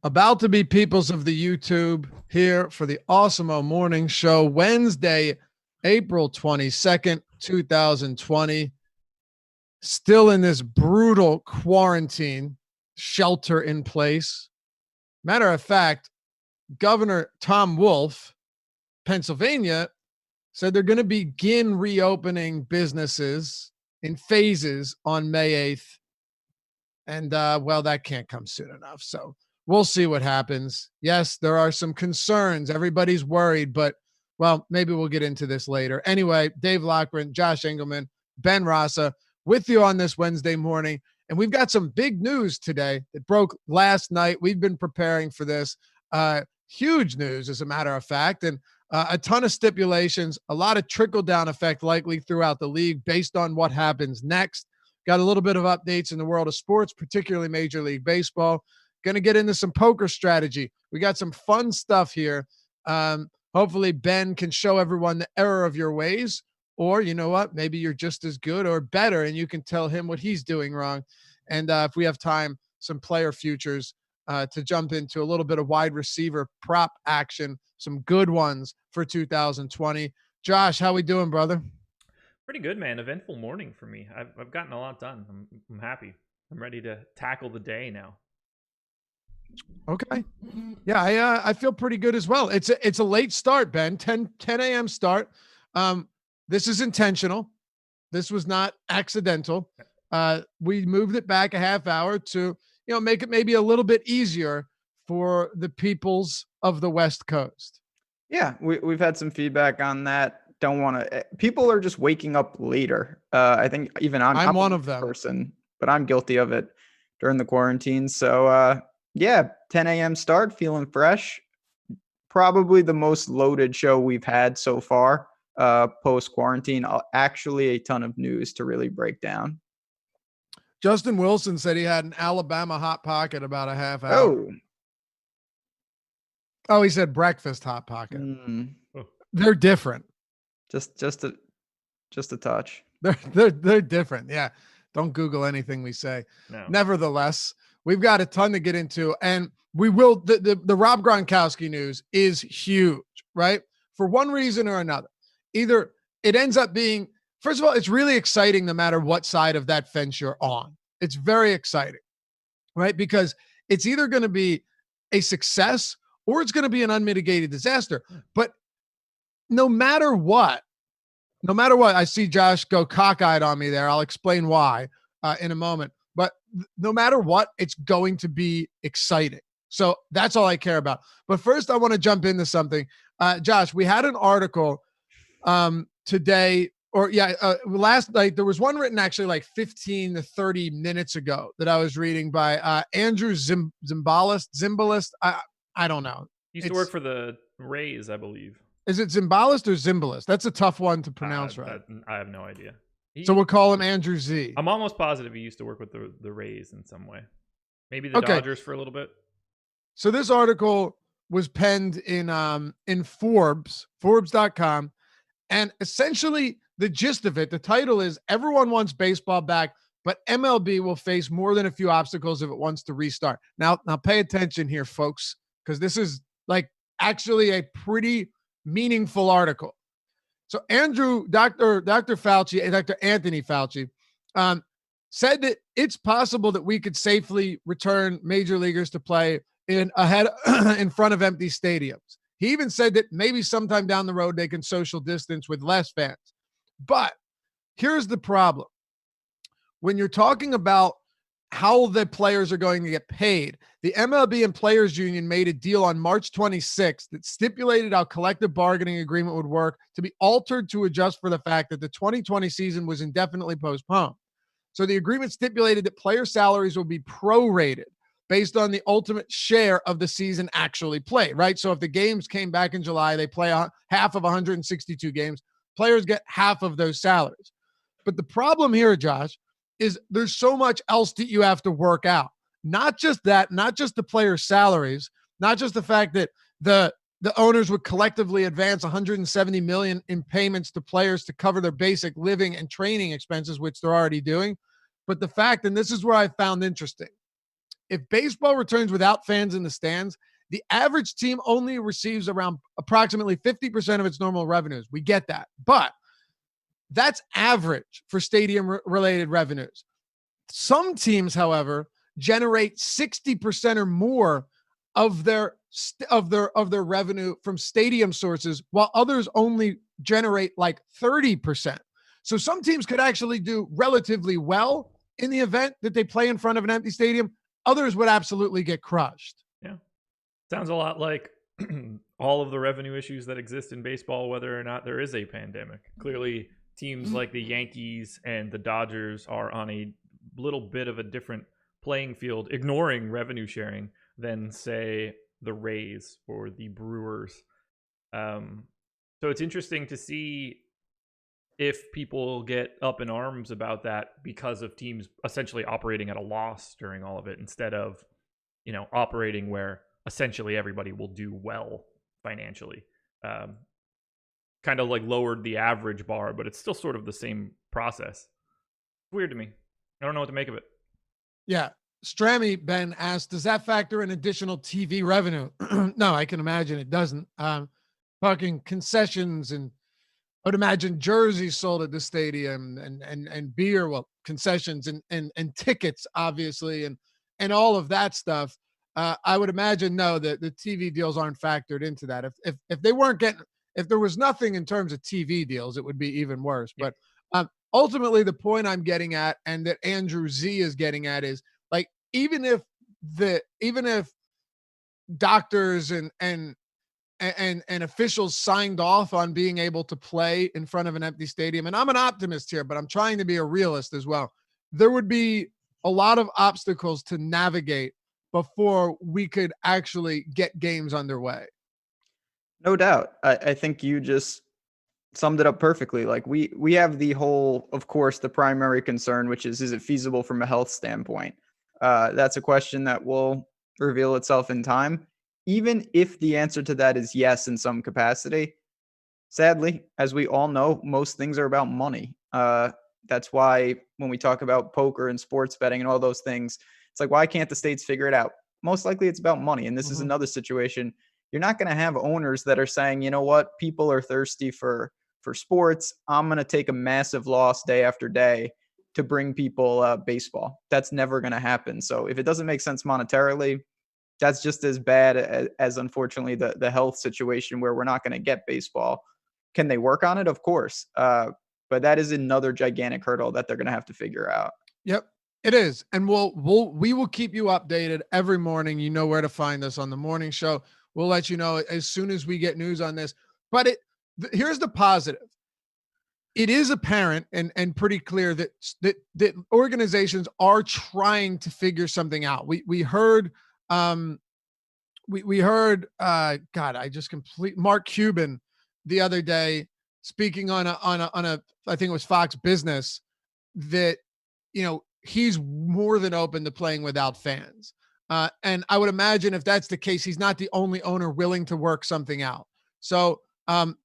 About to be peoples of the YouTube here for the Awesemo Morning Show, Wednesday, April 22nd, 2020. Still in this brutal quarantine, shelter in place. Matter of fact, Governor Tom Wolf, Pennsylvania, said they're going to begin reopening businesses in phases on May 8th. And, that can't come soon enough. So we'll see what happens. Yes, there are some concerns. Everybody's worried, but, maybe we'll get into this later. Anyway, Dave Loughran, Josh Engleman, Ben Rasa with you on this Wednesday morning. And we've got some big news today that broke last night. We've been preparing for this. Huge news, as a matter of fact, and a ton of stipulations, a lot of trickle-down effect likely throughout the league based on what happens next. Got a little bit of updates in the world of sports, particularly Major League Baseball. Going to get into some poker strategy. We got some fun stuff here. Hopefully Ben can show everyone the error of your ways, or you know what, maybe you're just as good or better and you can tell him what he's doing wrong. And if we have time, some player futures to jump into a little bit of wide receiver prop action, some good ones for 2020. Josh, how we doing, brother? Pretty good, man. Eventful morning for me. I've gotten a lot done. I'm happy. I'm ready to tackle the day now. Okay. Yeah, I feel pretty good as well. It's a late start, Ben. 10 a.m. start. This is intentional. This was not accidental. We moved it back a half hour to, make it maybe a little bit easier for the peoples of the West Coast. Yeah, we've had some feedback on that. Don't want to. People are just waking up later. I think even I'm one of them person, but I'm guilty of it during the quarantine. So 10 a.m. start, feeling fresh. Probably the most loaded show we've had so far post quarantine. Actually, a ton of news to really break down. Justin Wilson said he had an Alabama Hot Pocket about a half hour. Oh, he said breakfast Hot Pocket. They're different. Just a touch. They're different. Yeah. Don't Google anything we say. No. Nevertheless, we've got a ton to get into, and we will. The Rob Gronkowski news is huge, right? For one reason or another. Either it ends up being, first of all, it's really exciting no matter what side of that fence you're on. It's very exciting, right? Because it's either going to be a success or it's going to be an unmitigated disaster. But no matter what, I see Josh go cockeyed on me there. I'll explain why in a moment. But no matter what, it's going to be exciting. So that's all I care about. But first, I want to jump into something. Josh, we had an article today, last night. There was one written actually like 15 to 30 minutes ago that I was reading by Andrew Zimbalist. I don't know. He used to work for the Rays, I believe. Is it Zimbalist or Zimbalist? That's a tough one to pronounce, right? I have no idea. So we'll call him Andrew Z. I'm almost positive he used to work with the Rays in some way. Maybe the Dodgers for a little bit. So this article was penned in Forbes.com. And essentially the gist of it, the title is "Everyone Wants Baseball Back, but MLB will face more than a few obstacles if it wants to restart." Now pay attention here, folks, because this is like actually a pretty meaningful article. So Dr. Anthony Fauci said that it's possible that we could safely return major leaguers to play in front of empty stadiums. He even said that maybe sometime down the road they can social distance with less fans. But here's the problem. When you're talking about how the players are going to get paid, the MLB and Players Union made a deal on March 26th that stipulated how collective bargaining agreement would work to be altered to adjust for the fact that the 2020 season was indefinitely postponed. So the agreement stipulated that player salaries will be prorated based on the ultimate share of the season actually played, right? So if the games came back in July, they play half of 162 games, players get half of those salaries. But the problem here, Josh, is there's so much else that you have to work out. Not just that, not just the players' salaries, not just the fact that the owners would collectively advance $170 million in payments to players to cover their basic living and training expenses, which they're already doing. But the fact, and this is where I found interesting, if baseball returns without fans in the stands, the average team only receives around approximately 50% of its normal revenues. We get that, but that's average for stadium-related revenues. Some teams, however, generate 60% or more of their revenue from stadium sources, while others only generate like 30%. So some teams could actually do relatively well in the event that they play in front of an empty stadium. Others would absolutely get crushed. Yeah. Sounds a lot like all of the revenue issues that exist in baseball, whether or not there is a pandemic. Clearly, teams like the Yankees and the Dodgers are on a little bit of a different playing field, ignoring revenue sharing, than, say, the Rays or the Brewers. So it's interesting to see if people get up in arms about that because of teams essentially operating at a loss during all of it, instead of, operating where essentially everybody will do well financially. Kind of like lowered the average bar, but it's still sort of the same process. Weird to me. I don't know what to make of it. Yeah. Strammy, Ben asked, does that factor in additional TV revenue? No, I can imagine it doesn't. Fucking concessions, and I would imagine jerseys sold at the stadium, and beer, well, concessions and tickets, obviously, and all of that stuff. I would imagine no, that the TV deals aren't factored into that. If they weren't getting, if there was nothing in terms of TV deals, it would be even worse. Yeah. But ultimately, the point I'm getting at, and that Andrew Z is getting at, is like, even if doctors and officials signed off on being able to play in front of an empty stadium, and I'm an optimist here, but I'm trying to be a realist as well, there would be a lot of obstacles to navigate before we could actually get games underway. No doubt. I think you just summed it up perfectly. Like we have the whole, of course, the primary concern, which is it feasible from a health standpoint? That's a question that will reveal itself in time. Even if the answer to that is yes in some capacity, sadly, as we all know, most things are about money. That's why when we talk about poker and sports betting and all those things, it's like, why can't the states figure it out? Most likely it's about money. And this is another situation. You're not going to have owners that are saying, you know what, people are thirsty for sports. I'm going to take a massive loss day after day to bring people baseball. That's never going to happen. So if it doesn't make sense monetarily, that's just as bad as unfortunately the health situation where we're not going to get baseball. Can they work on it? Of course. But that is another gigantic hurdle that they're going to have to figure out. Yep, it is. And we will keep you updated every morning. You know where to find us on the morning show. We'll let you know as soon as we get news on this. But here's the positive. It is apparent and pretty clear that organizations are trying to figure something out. We heard Mark Cuban the other day speaking on a I think it was Fox Business, that he's more than open to playing without fans. And I would imagine if that's the case, he's not the only owner willing to work something out. So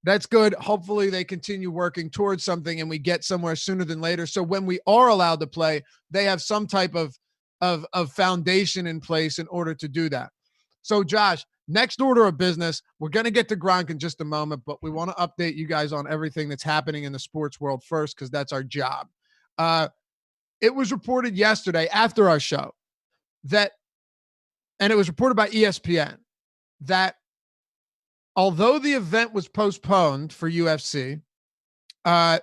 that's good. Hopefully they continue working towards something and we get somewhere sooner than later. So when we are allowed to play, they have some type of foundation in place in order to do that. So Josh, next order of business, we're going to get to Gronk in just a moment, but we want to update you guys on everything that's happening in the sports world first, because that's our job. It was reported yesterday after our show and it was reported by ESPN, that although the event was postponed for UFC, the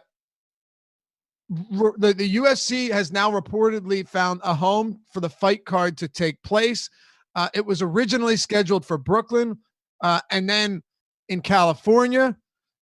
UFC has now reportedly found a home for the fight card to take place. It was originally scheduled for Brooklyn, and then in California.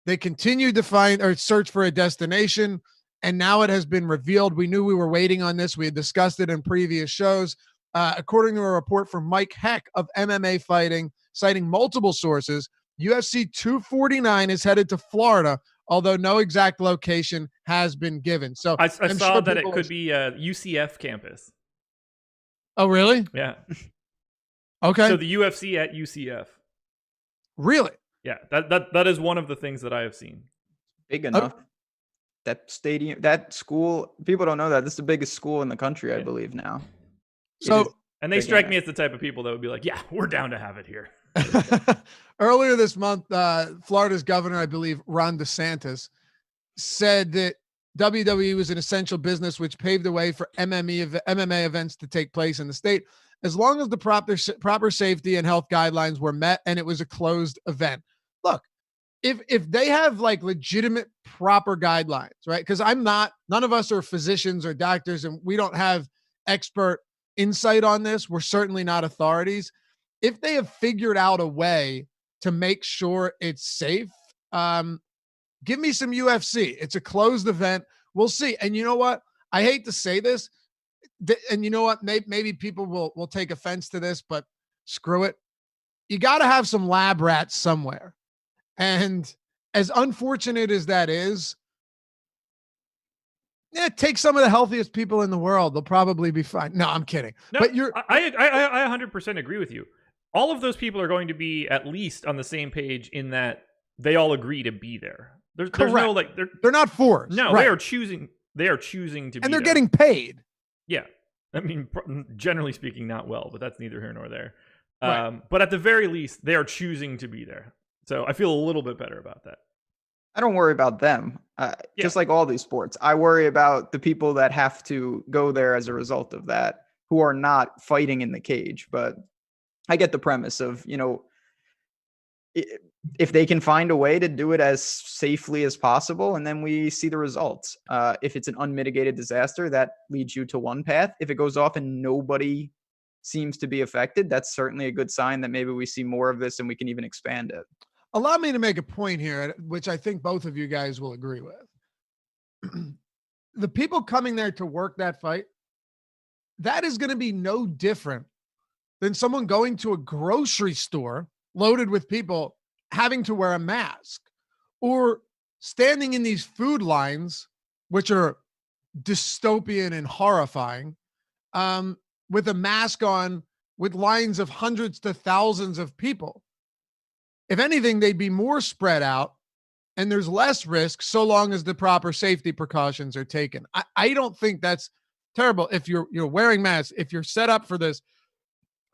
They continued to find or search for a destination, and now it has been revealed. We knew we were waiting on this. We had discussed it in previous shows. According to a report from Mike Heck of MMA Fighting, citing multiple sources, UFC 249 is headed to Florida, although no exact location has been given. So I saw that it could be a UCF campus. Oh, really? Yeah. Okay. So the UFC at UCF. Really? Yeah, that is one of the things that I have seen. Big enough. That stadium, that school, people don't know that. This is the biggest school in the country, I believe now. So And they strike me as the type of people that would be like, yeah, we're down to have it here. Earlier this month, Florida's governor, I believe, Ron DeSantis, said that WWE was an essential business which paved the way for MMA events to take place in the state, as long as the proper safety and health guidelines were met and it was a closed event. Look, if they have like legitimate proper guidelines, right? Because none of us are physicians or doctors, and we don't have expert insight on this. We're certainly not authorities. If they have figured out a way to make sure it's safe, give me some UFC. It's a closed event. We'll see. And you know what? I hate to say this, and you know what? Maybe people will take offense to this, but screw it. You got to have some lab rats somewhere. And as unfortunate as that is, take some of the healthiest people in the world. They'll probably be fine. No, I'm kidding. No, but I 100% agree with you. All of those people are going to be at least on the same page in that they all agree to be there. There's no like they're not forced. No, right. They are choosing to be and they're there. Getting paid. Yeah. I mean, generally speaking, not well, but that's neither here nor there. Right. But at the very least, they are choosing to be there. So I feel a little bit better about that. I don't worry about them. Just like all these sports, I worry about the people that have to go there as a result of that, who are not fighting in the cage. But I get the premise of, if they can find a way to do it as safely as possible, and then we see the results. If it's an unmitigated disaster, that leads you to one path. If it goes off and nobody seems to be affected, that's certainly a good sign that maybe we see more of this and we can even expand it. Allow me to make a point here, which I think both of you guys will agree with. The people coming there to work that fight, that is going to be no different than someone going to a grocery store loaded with people having to wear a mask, or standing in these food lines, which are dystopian and horrifying, with a mask on, with lines of hundreds to thousands of people. If anything, they'd be more spread out and there's less risk so long as the proper safety precautions are taken. I don't think that's terrible. If you're wearing masks, if you're set up for this,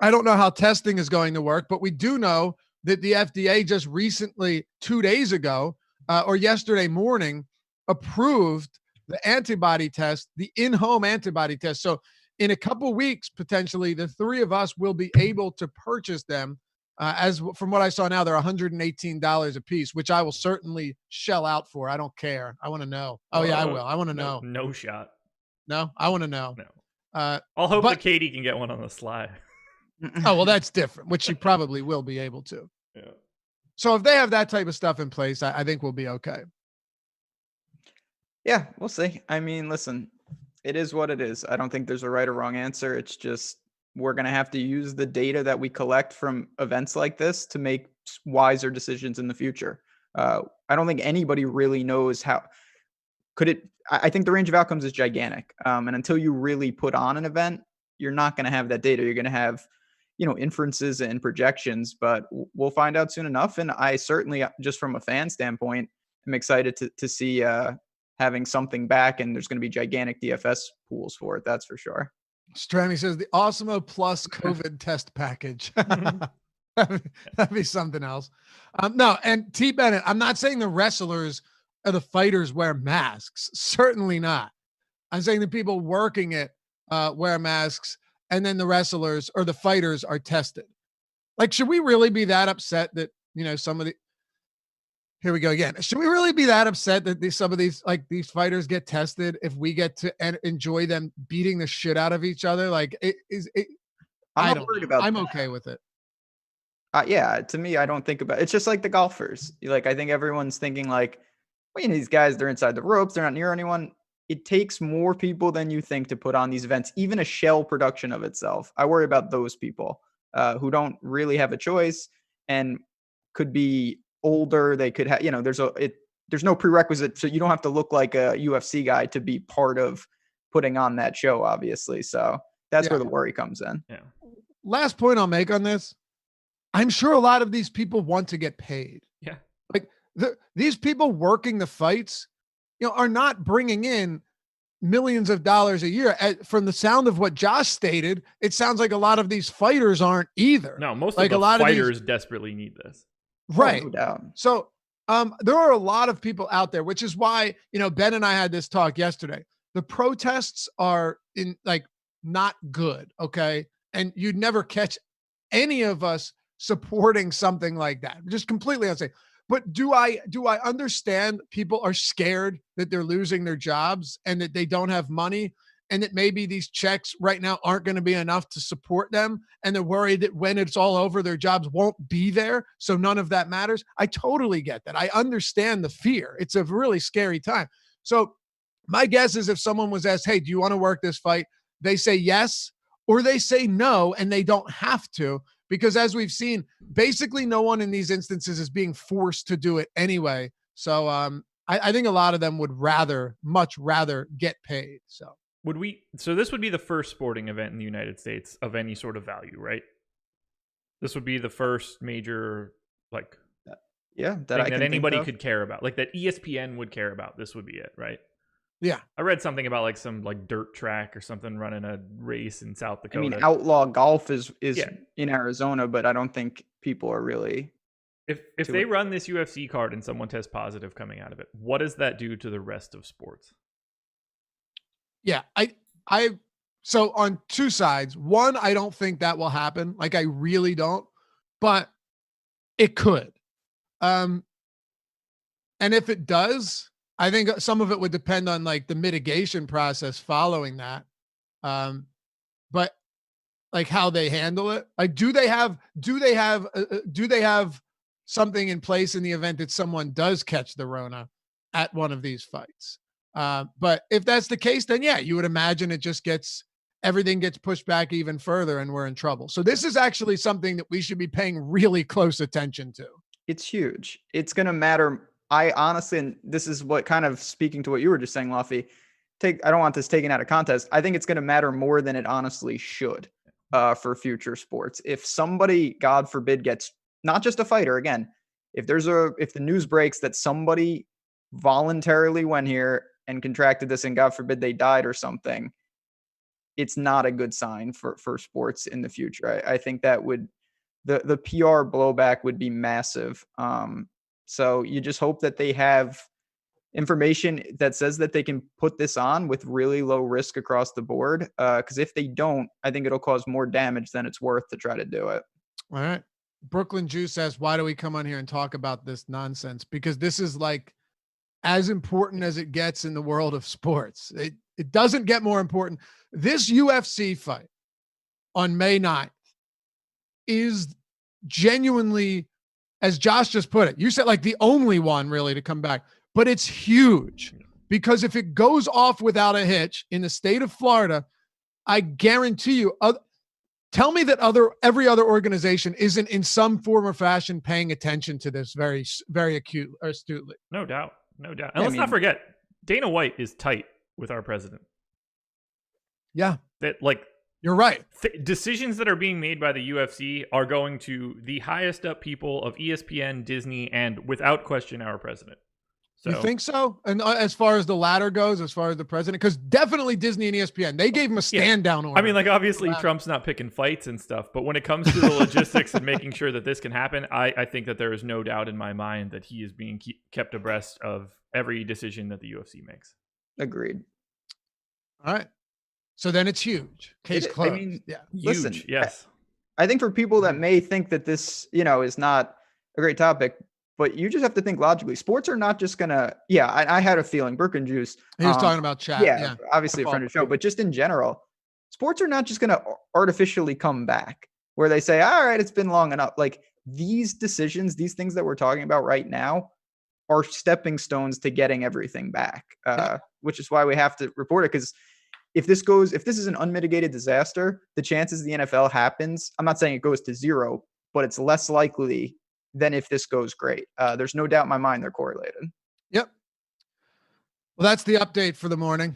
I don't know how testing is going to work, but we do know that the FDA just recently, 2 days ago, or yesterday morning, approved the antibody test, the in-home antibody test. So in a couple weeks, potentially, the three of us will be able to purchase them. As from what I saw now, they're $118 a piece, which I will certainly shell out for. I don't care. I want to know. Oh yeah, I will. I want to know. No shot. No, I want to know. No. I'll hope that Katie can get one on the sly. Oh, well, that's different, which she probably will be able to. Yeah. So if they have that type of stuff in place, I think we'll be okay. Yeah, we'll see. I mean, listen, it is what it is. I don't think there's a right or wrong answer. It's just we're going to have to use the data that we collect from events like this to make wiser decisions in the future. I don't think anybody really knows how could it. I think the range of outcomes is gigantic. And until you really put on an event, you're not going to have that data. You're going to have, inferences and projections, but we'll find out soon enough. And I certainly, just from a fan standpoint, am excited to see having something back, and there's going to be gigantic DFS pools for it. That's for sure. Strammy says the Awesemo plus COVID test package. That'd be something else. No, and T. Bennett, I'm not saying the wrestlers or the fighters wear masks. Certainly not. I'm saying the people working it wear masks, and then the wrestlers or the fighters are tested. Like, should we really be that upset that, here we go again. Should we really be that upset that some of these fighters get tested if we get to enjoy them beating the shit out of each other? I'm not worried about I'm that. okay with it. Yeah, to me, I don't think about it's just like the golfers. I think everyone's thinking these guys, they're inside the ropes, they're not near anyone. It takes more people than you think to put on these events, even a shell production of itself. I worry about those people who don't really have a choice and could be older. They could have, there's no prerequisite. So you don't have to look like a UFC guy to be part of putting on that show, obviously. So that's where the worry comes in. Yeah. Last point I'll make on this. I'm sure a lot of these people want to get paid. Yeah. These people working the fights, are not bringing in millions of dollars a year. From the sound of what Josh stated, it sounds like a lot of these fighters aren't either. No, most like of the a lot fighters of these, desperately need this. right? Oh, no doubt. So there are a lot of people out there, which is why, Ben and I had this talk yesterday. The protests are not good. Okay. And you'd never catch any of us supporting something like that. Just completely unsafe. But do I understand people are scared that they're losing their jobs and that they don't have money and that maybe these checks right now aren't going to be enough to support them, and they're worried that when it's all over, their jobs won't be there, so none of that matters. I totally get that. I understand the fear. It's a really scary time. So my guess is if someone was asked, hey, do you want to work this fight? They say yes, or they say no, and they don't have to, because as we've seen, basically no one in these instances is being forced to do it anyway. So I think a lot of them would much rather get paid. So this would be the first sporting event in the United States of any sort of value, right? This would be the first major thing that anybody could care about, like that ESPN would care about. This would be it, right? Yeah. I read something about like some like dirt track or something running a race in South Dakota. I mean, outlaw golf is in Arizona, but I don't think people are really. If they run this UFC card and someone tests positive coming out of it, what does that do to the rest of sports? Yeah, so on two sides. One, I don't think that will happen. Like, I really don't, but it could. And if it does, I think some of it would depend on like the mitigation process following that. But like how they handle it. Like, do they have something in place in the event that someone does catch the Rona at one of these fights? But if that's the case, then yeah, you would imagine everything gets pushed back even further and we're in trouble. So this is actually something that we should be paying really close attention to. It's huge. It's going to matter. I honestly, and this is what kind of speaking to what you were just saying, Luffy, I don't want this taken out of context. I think it's going to matter more than it honestly should for future sports. If somebody, God forbid, gets not just a fighter, again, if the news breaks that somebody voluntarily went here and contracted this and God forbid they died or something, it's not a good sign for sports in the future. I think that would, the PR blowback would be massive. So you just hope that they have information that says that they can put this on with really low risk across the board. Because if they don't, I think it'll cause more damage than it's worth to try to do it. All right. Brooklyn Juice says, why do we come on here and talk about this nonsense? Because this is like as important as it gets in the world of sports. It doesn't get more important. This UFC fight on May 9th is genuinely, as Josh just put it, you said like the only one really to come back, but it's huge because if it goes off without a hitch in the state of Florida, I guarantee you, tell me that every other organization isn't in some form or fashion paying attention to this very, very astutely. No doubt. And let's not forget, Dana White is tight with our president. Yeah. That like, you're right. Decisions that are being made by the UFC are going to the highest up people of ESPN, Disney, and without question, our president. So, you think so? And as far as the latter goes, as far as the president, because definitely Disney and ESPN, they gave him a stand down order. I mean, like obviously Trump's not picking fights and stuff, but when it comes to the logistics and making sure that this can happen, I think that there is no doubt in my mind that he is being kept abreast of every decision that the UFC makes. Agreed. All right. So then it's huge. Case closed. I mean, yeah, listen, huge. Yes. I think for people that may think that this, is not a great topic, but you just have to think logically. Sports are not just gonna. Yeah, I had a feeling. Brook and Juice. He was talking about chat. Yeah, obviously a friend of the show, but just in general, sports are not just gonna artificially come back where they say, "All right, it's been long enough." Like these decisions, these things that we're talking about right now, are stepping stones to getting everything back. Which is why we have to report it, because if this is an unmitigated disaster, the chances the NFL happens, I'm not saying it goes to zero, but it's less likely than if this goes great. There's no doubt in my mind they're correlated. Yep. Well, that's the update for the morning.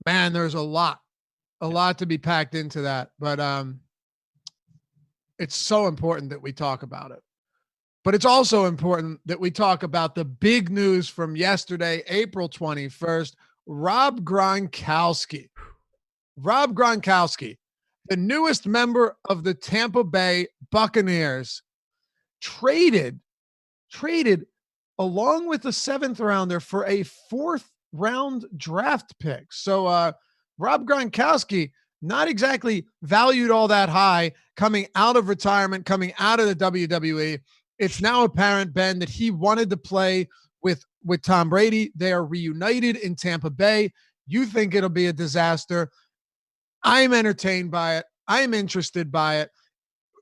Man, there's a lot to be packed into that, but it's so important that we talk about it. But it's also important that we talk about the big news from yesterday, April 21st. Rob Gronkowski. Rob Gronkowski, the newest member of the Tampa Bay Buccaneers, traded along with the 7th rounder for a 4th round draft pick. So Rob Gronkowski, not exactly valued all that high coming out of retirement, coming out of the WWE. It's now apparent, Ben, that he wanted to play with Tom Brady. They are reunited in Tampa Bay. You think it'll be a disaster. I'm entertained by it. I'm interested by it.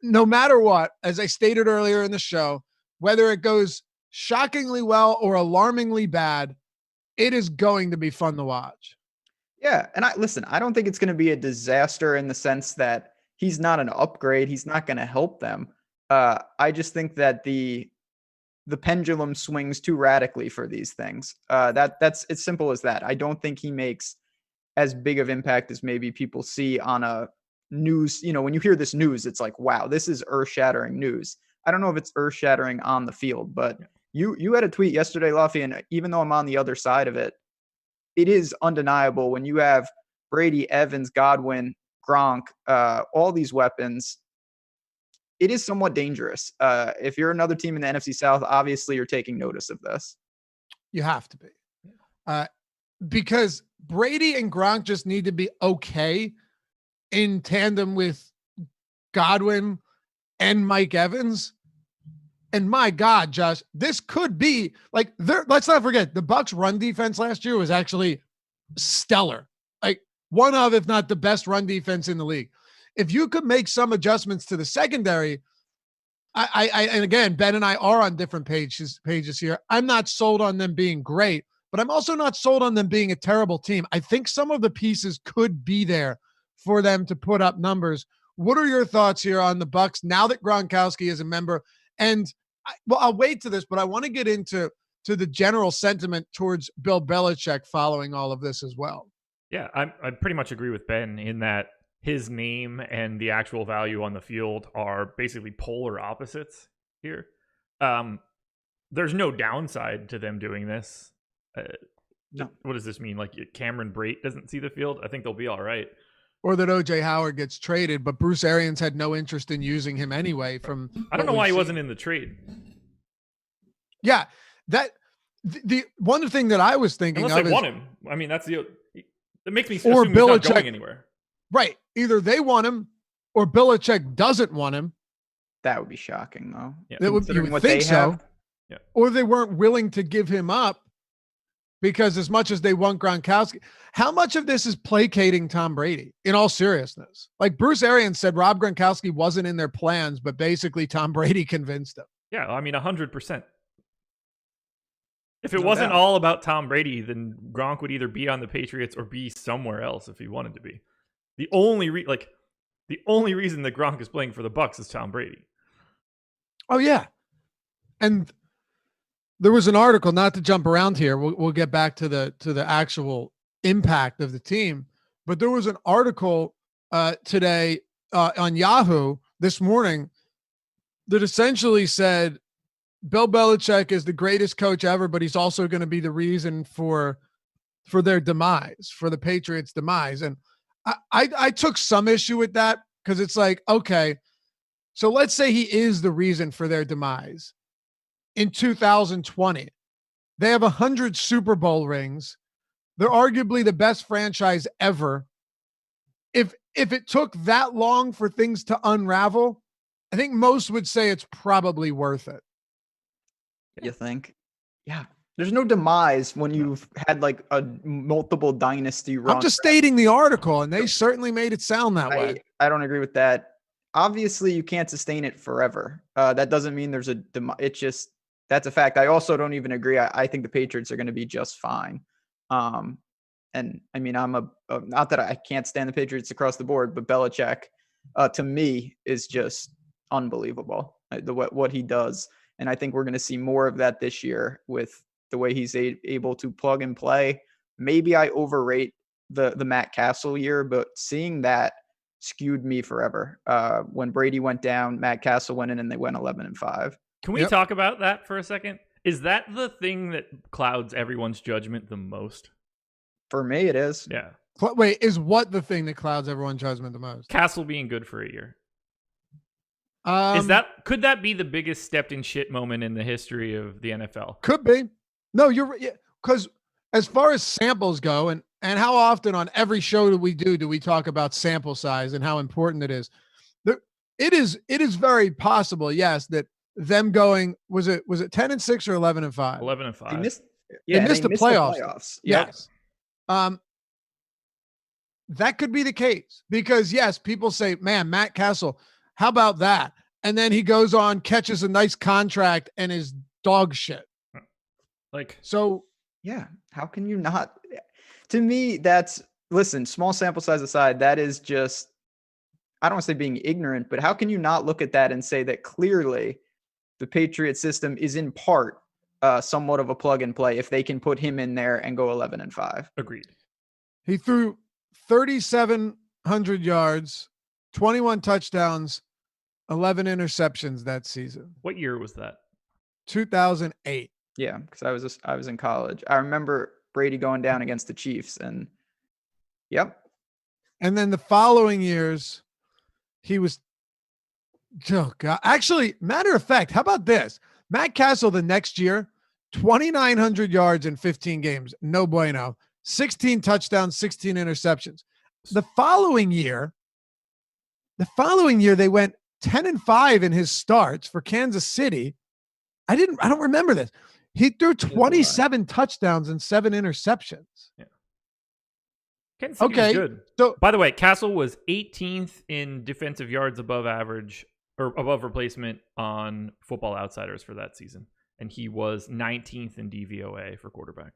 No matter what, as I stated earlier in the show, whether it goes shockingly well or alarmingly bad, it is going to be fun to watch. Yeah, and I don't think it's going to be a disaster in the sense that he's not an upgrade. He's not going to help them. I just think that the pendulum swings too radically for these things. That's as simple as that. I don't think he makes as big of impact as maybe people see on a news. When you hear this news, it's like, wow, this is earth-shattering news. I don't know if it's earth-shattering on the field, but you had a tweet yesterday, Luffy, and even though I'm on the other side of it, it is undeniable when you have Brady, Evans, Godwin, Gronk, all these weapons. It is somewhat dangerous. If you're another team in the NFC South, obviously you're taking notice of this. You have to be. Because Brady and Gronk just need to be okay in tandem with Godwin and Mike Evans. And my God, Josh, this could be like, let's not forget, the Bucs run defense last year was actually stellar. Like one of, if not the best run defense in the league. If you could make some adjustments to the secondary, and again, Ben and I are on different pages here. I'm not sold on them being great, but I'm also not sold on them being a terrible team. I think some of the pieces could be there for them to put up numbers. What are your thoughts here on the Bucs now that Gronkowski is a member? And I'll wait to this, but I want to get into the general sentiment towards Bill Belichick following all of this as well. Yeah, I pretty much agree with Ben in that his name and the actual value on the field are basically polar opposites here. There's no downside to them doing this. No. What does this mean? Like Cameron Brate doesn't see the field? I think they'll be all right. Or that O.J. Howard gets traded, but Bruce Arians had no interest in using him anyway. I don't know why he wasn't in the trade. Yeah, that the one thing that I was thinking unless of they is, want him. I mean, that makes me or assume he's not Belichick going anywhere. Right, either they want him or Belichick doesn't want him. That would be shocking, though. Yeah. You would think so. Yeah. Or they weren't willing to give him up because as much as they want Gronkowski, how much of this is placating Tom Brady in all seriousness? Like Bruce Arians said, Rob Gronkowski wasn't in their plans, but basically Tom Brady convinced him. Yeah, I mean, 100%. If it wasn't all about Tom Brady, then Gronk would either be on the Patriots or be somewhere else if he wanted to be. The only reason that Gronk is playing for the Bucs is Tom Brady. Oh yeah, and there was an article. Not to jump around here, we'll get back to the actual impact of the team. But there was an article today on Yahoo this morning that essentially said Bill Belichick is the greatest coach ever, but he's also going to be the reason for their demise, for the Patriots' demise. And I took some issue with that because it's like, okay, so let's say he is the reason for their demise. In 2020, they have 100 Super Bowl rings. They're arguably the best franchise ever. If it took that long for things to unravel, I think most would say it's probably worth it. You think? Yeah. There's no demise when you've had like a multiple dynasty run. I'm just stating the article, and they certainly made it sound that way. I don't agree with that. Obviously, you can't sustain it forever. That doesn't mean there's a it's just that's a fact. I also don't even agree. I think the Patriots are going to be just fine. And I mean, I'm not that I can't stand the Patriots across the board, but Belichick, to me, is just unbelievable. What he does. And I think we're going to see more of that this year with the way he's able to plug and play. Maybe I overrate the Matt Castle year, but seeing that skewed me forever. When Brady went down, Matt Castle went in and they went 11-5. Can we talk about that for a second? Is that the thing that clouds everyone's judgment the most? For me, it is. Yeah. Wait, is what the thing that clouds everyone's judgment the most? Castle being good for a year. Could that be the biggest stepped in shit moment in the history of the NFL? Could be. No, you're right. Because as far as samples go, and how often on every show do we talk about sample size and how important it is? It is very possible, yes, that them going was it 10-6 or 11-5? 11-5. They missed the playoffs. Yep. Yes. That could be the case because yes, people say, man, Matt Castle, how about that? And then he goes on, catches a nice contract and is dog shit. So yeah, how can you not? To me, listen, small sample size aside, that is just, I don't want to say being ignorant, but how can you not look at that and say that clearly the Patriot system is in part somewhat of a plug and play if they can put him in there and go 11-5? Agreed. He threw 3,700 yards, 21 touchdowns, 11 interceptions that season. What year was that? 2008. Yeah, because I was in college. I remember Brady going down against the Chiefs, and yep. And then the following years, he was. Oh God! Actually, matter of fact, how about this? Matt Castle the next year, 2,900 yards in 15 games. No bueno. 16 touchdowns, 16 interceptions. The following year, they went 10-5 in his starts for Kansas City. I don't remember this. He threw 27 touchdowns and 7 interceptions. Yeah. Kansas City was good. So, by the way, Castle was 18th in defensive yards above average or above replacement on Football Outsiders for that season. And he was 19th in DVOA for quarterbacks.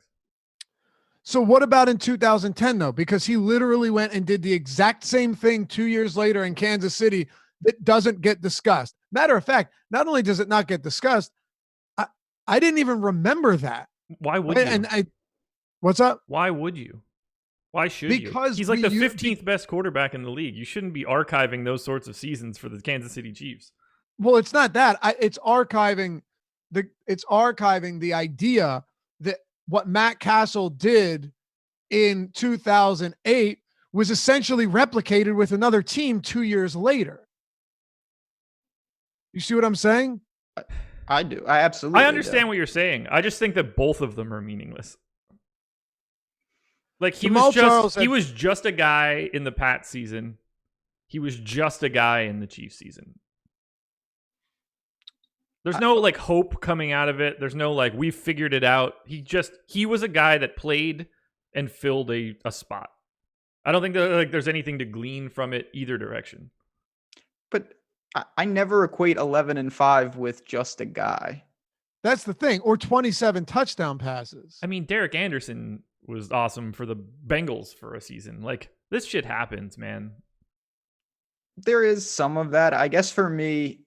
So what about in 2010 though? Because he literally went and did the exact same thing 2 years later in Kansas City that doesn't get discussed. Matter of fact, not only does it not get discussed, I didn't even remember that. Why would you? What's up? Why would you? Why should you? Because he's like the 15th best quarterback in the league. You shouldn't be archiving those sorts of seasons for the Kansas City Chiefs. Well, it's not that. It's archiving the idea that what Matt Castle did in 2008 was essentially replicated with another team 2 years later. You see what I'm saying? I do. I absolutely understand what you're saying. I just think that both of them are meaningless. Like he was just a guy in the Pats season. He was just a guy in the Chiefs season. There's no like hope coming out of it. There's no like we figured it out. He was a guy that played and filled a spot. I don't think that there's anything to glean from it either direction. But I never equate 11-5 with just a guy. That's the thing. Or 27 touchdown passes. I mean, Derek Anderson was awesome for the Bengals for a season. Like this shit happens, man. There is some of that. I guess for me,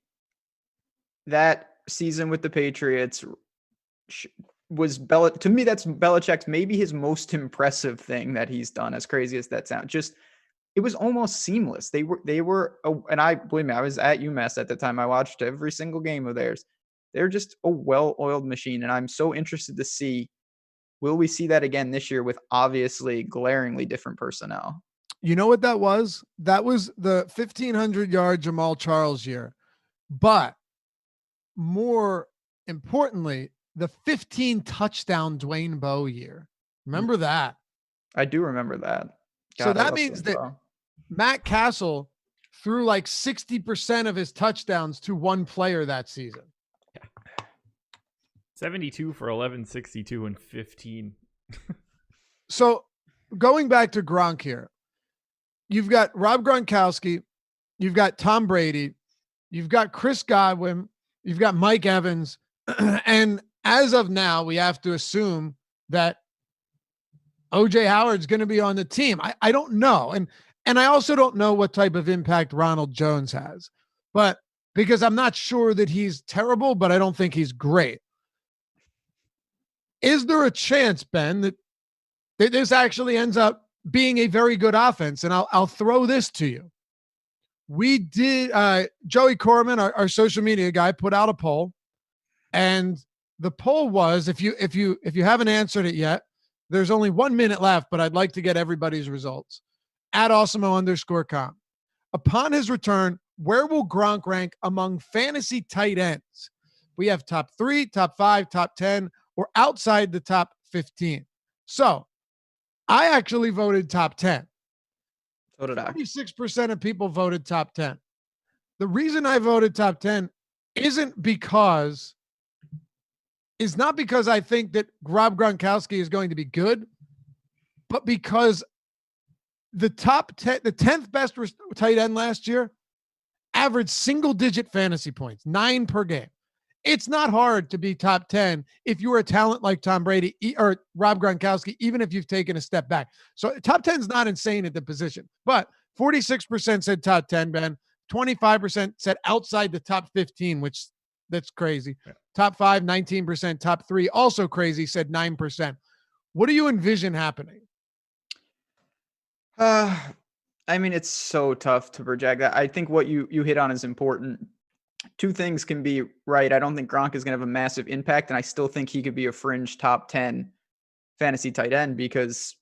that season with the Patriots was to me, that's Belichick's maybe his most impressive thing that he's done, as crazy as that sounds. Just, it was almost seamless. They were, and I believe me, I was at UMass at the time. I watched every single game of theirs. They're just a well-oiled machine. And I'm so interested to see, will we see that again this year with obviously glaringly different personnel? You know what that was? That was the 1,500-yard Jamal Charles year. But more importantly, the 15-touchdown Dwayne Bowe year. Remember that? I do remember that. So that means that Matt Castle threw like 60% of his touchdowns to one player that season. Yeah. 72 for 1162 and 15. So going back to Gronk here, you've got Rob Gronkowski, you've got Tom Brady, you've got Chris Godwin, you've got Mike Evans, and as of now, we have to assume that OJ Howard's going to be on the team. I don't know. And I also don't know what type of impact Ronald Jones has, but because I'm not sure that he's terrible, but I don't think he's great. Is there a chance, Ben, that this actually ends up being a very good offense? And I'll throw this to you. We did, Joey Corman, our social media guy, put out a poll, and the poll was, if you haven't answered it yet, There's only 1 minute left, but I'd like to get everybody's results. At Awesemo_com. Upon his return, where will Gronk rank among fantasy tight ends? We have top 3, top 5, top 10, or outside the top 15. So I actually voted top 10. So did I. 46% of people voted top 10. The reason I voted top 10 is not because I think that Rob Gronkowski is going to be good, but because the top 10, the 10th best tight end last year averaged single-digit fantasy points, 9 per game. It's not hard to be top 10 if you were a talent like Tom Brady or Rob Gronkowski, even if you've taken a step back. So top 10 is not insane at the position, but 46% said top 10, Ben. 25% said outside the top 15, which that's crazy. Yeah. Top 5, 19%. Top 3, also crazy, said 9%. What do you envision happening? I mean, it's so tough to project that. I think what you hit on is important. Two things can be right. I don't think Gronk is going to have a massive impact, and I still think he could be a fringe top 10 fantasy tight end because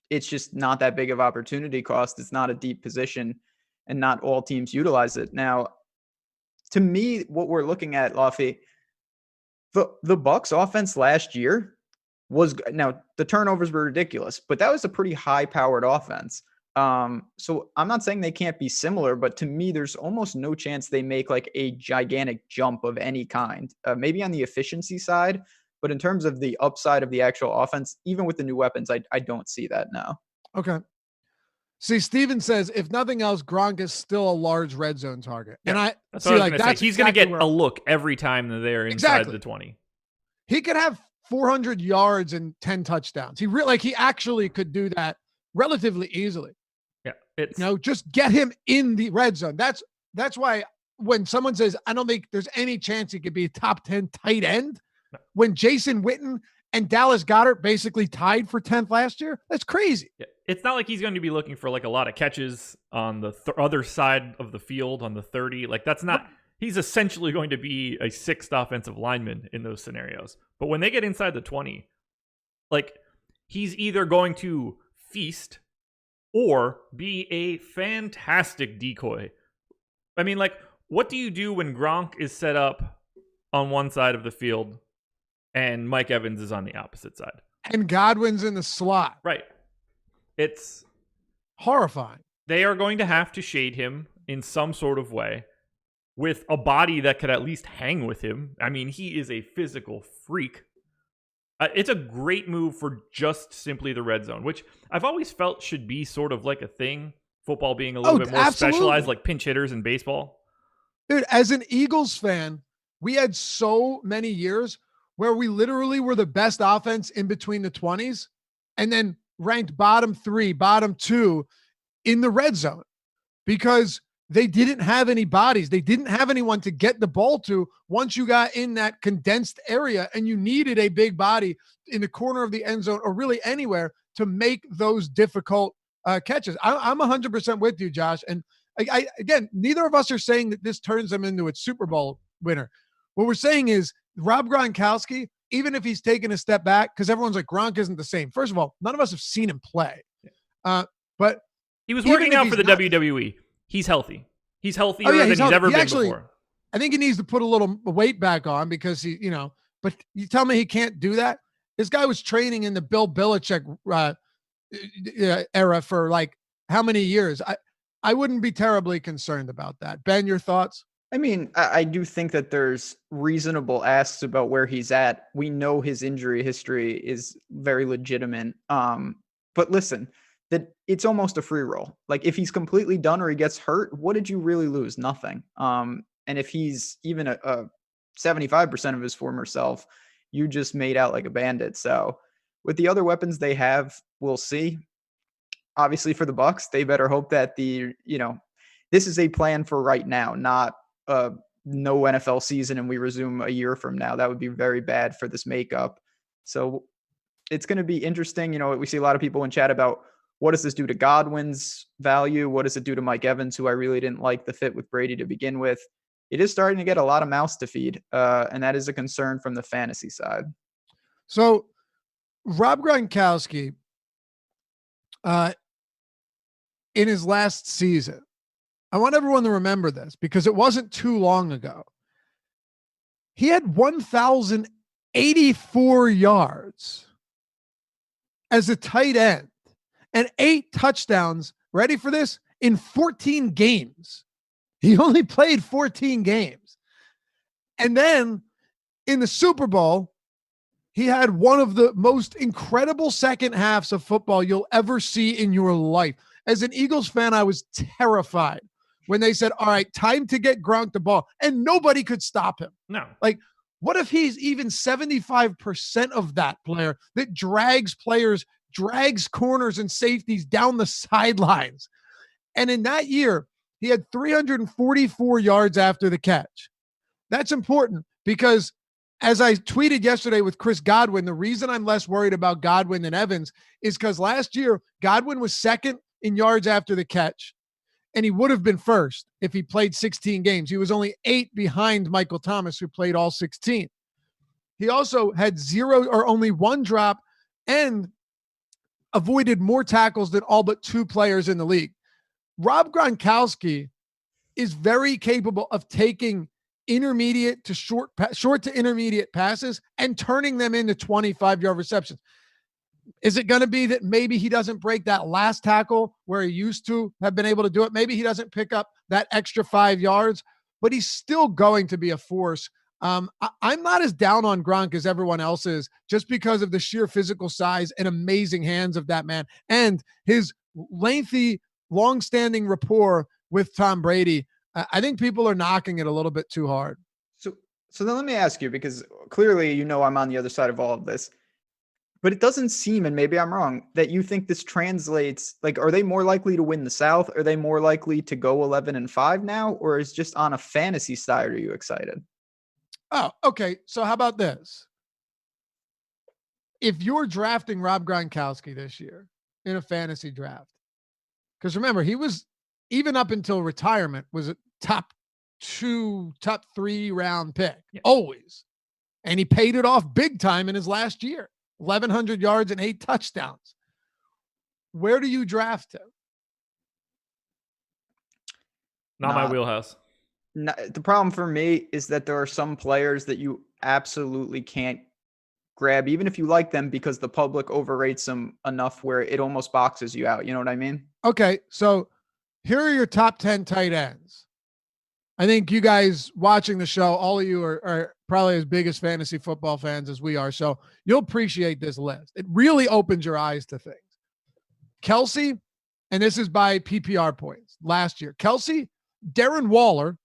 it's just not that big of opportunity cost. It's not a deep position, and not all teams utilize it. Now, to me, what we're looking at, Laffy, the Bucs offense last year was, now the turnovers were ridiculous, but that was a pretty high-powered offense. So I'm not saying they can't be similar, but to me, there's almost no chance they make like a gigantic jump of any kind. Maybe on the efficiency side, but in terms of the upside of the actual offense, even with the new weapons, I don't see that now. Okay. See, Steven says, if nothing else, Gronk is still a large red zone target. Yeah, and I see, like, that's he's going to get a look every time that they're inside the 20. He could have 400 yards and 10 touchdowns. He actually could do that relatively easily. Yeah, it's, just get him in the red zone. That's why when someone says, I don't think there's any chance he could be a top 10 tight end, when Jason Witten and Dallas Goedert basically tied for 10th last year, that's crazy. Yeah. It's not like he's going to be looking for like a lot of catches on the other side of the field on the 30. Like that's not, he's essentially going to be a 6th offensive lineman in those scenarios. But when they get inside the 20, like he's either going to feast or be a fantastic decoy. I mean, like, what do you do when Gronk is set up on one side of the field and Mike Evans is on the opposite side? And Godwin's in the slot. Right. It's horrifying. They are going to have to shade him in some sort of way with a body that could at least hang with him. I mean, he is a physical freak. It's a great move for just simply the red zone, which I've always felt should be sort of like a thing. Football being a little bit more specialized, like pinch hitters in baseball. Dude, as an Eagles fan, we had so many years where we literally were the best offense in between the 20s and then ranked bottom 3, bottom 2 in the red zone because they didn't have any bodies. They didn't have anyone to get the ball to once you got in that condensed area, and you needed a big body in the corner of the end zone or really anywhere to make those difficult catches. I'm 100% with you, Josh. And I again, neither of us are saying that this turns them into a Super Bowl winner. What we're saying is Rob Gronkowski, even if he's taken a step back, because everyone's like, Gronk isn't the same. First of all, none of us have seen him play. But he was working out for the WWE. He's healthy. He's healthier than he's ever been before. I think he needs to put a little weight back on because but you tell me he can't do that? This guy was training in the Bill Belichick era for like how many years? I wouldn't be terribly concerned about that. Ben, your thoughts? I mean, I do think that there's reasonable asks about where he's at. We know his injury history is very legitimate. But listen, that it's almost a free roll. Like if he's completely done or he gets hurt, what did you really lose? Nothing. And if he's even a 75% of his former self, you just made out like a bandit. So with the other weapons they have, we'll see. Obviously for the Bucs, they better hope that this is a plan for right now, not no NFL season and we resume a year from now. That would be very bad for this makeup. So it's going to be interesting. We see a lot of people in chat about what does this do to Godwin's value? What does it do to Mike Evans, who I really didn't like the fit with Brady to begin with? It is starting to get a lot of mouths to feed, and that is a concern from the fantasy side. So Rob Gronkowski, in his last season, I want everyone to remember this because it wasn't too long ago. He had 1,084 yards as a tight end and 8 touchdowns. Ready for this? In 14 games. He only played 14 games. And then in the Super Bowl, he had one of the most incredible second halves of football you'll ever see in your life. As an Eagles fan, I was terrified when they said, all right, time to get Gronk the ball. And nobody could stop him. No. Like, what if he's even 75% of that player that drags players, drags corners and safeties down the sidelines? And in that year, he had 344 yards after the catch. That's important because, as I tweeted yesterday with Chris Godwin, the reason I'm less worried about Godwin than Evans is because last year, Godwin was second in yards after the catch, and he would have been first if he played 16 games. He was only 8 behind Michael Thomas, who played all 16. He also had 0 or only 1 drop and avoided more tackles than all but 2 players in the league. Rob Gronkowski is very capable of taking intermediate to short to intermediate passes and turning them into 25-yard receptions. Is it going to be that maybe he doesn't break that last tackle where he used to have been able to do it? Maybe he doesn't pick up that extra 5 yards, but he's still going to be a force. I'm not as down on Gronk as everyone else is just because of the sheer physical size and amazing hands of that man and his lengthy, long-standing rapport with Tom Brady. I think people are knocking it a little bit too hard. So then let me ask you, because clearly, I'm on the other side of all of this, but it doesn't seem, and maybe I'm wrong, that you think this translates. Like, are they more likely to win the South? Are they more likely to go 11-5 now? Or is just on a fantasy side, are you excited? Oh, okay. So how about this? If you're drafting Rob Gronkowski this year in a fantasy draft, because remember, he was, even up until retirement, was a top 3 round pick, always. And he paid it off big time in his last year, 1,100 yards and 8 touchdowns. Where do you draft him? Not my wheelhouse. The problem for me is that there are some players that you absolutely can't grab, even if you like them, because the public overrates them enough where it almost boxes you out. You know what I mean? Okay, so here are your top 10 tight ends. I think you guys watching the show, all of you are probably as big as fantasy football fans as we are, so you'll appreciate this list. It really opens your eyes to things. Kelsey, and this is by PPR points, last year. Kelsey, Darren Waller,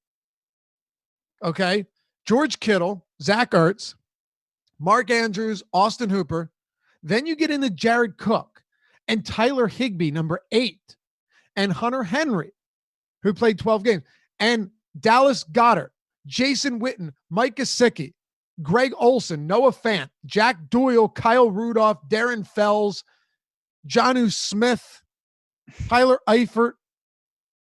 okay, George Kittle, Zach Ertz, Mark Andrews, Austin Hooper. Then you get into Jared Cook and Tyler Higbee, number 8, and Hunter Henry, who played 12 games, and Dallas Goedert, Jason Witten, Mike Gesicki, Greg Olson, Noah Fant, Jack Doyle, Kyle Rudolph, Darren Fells, Jonnu Smith, Tyler Eifert,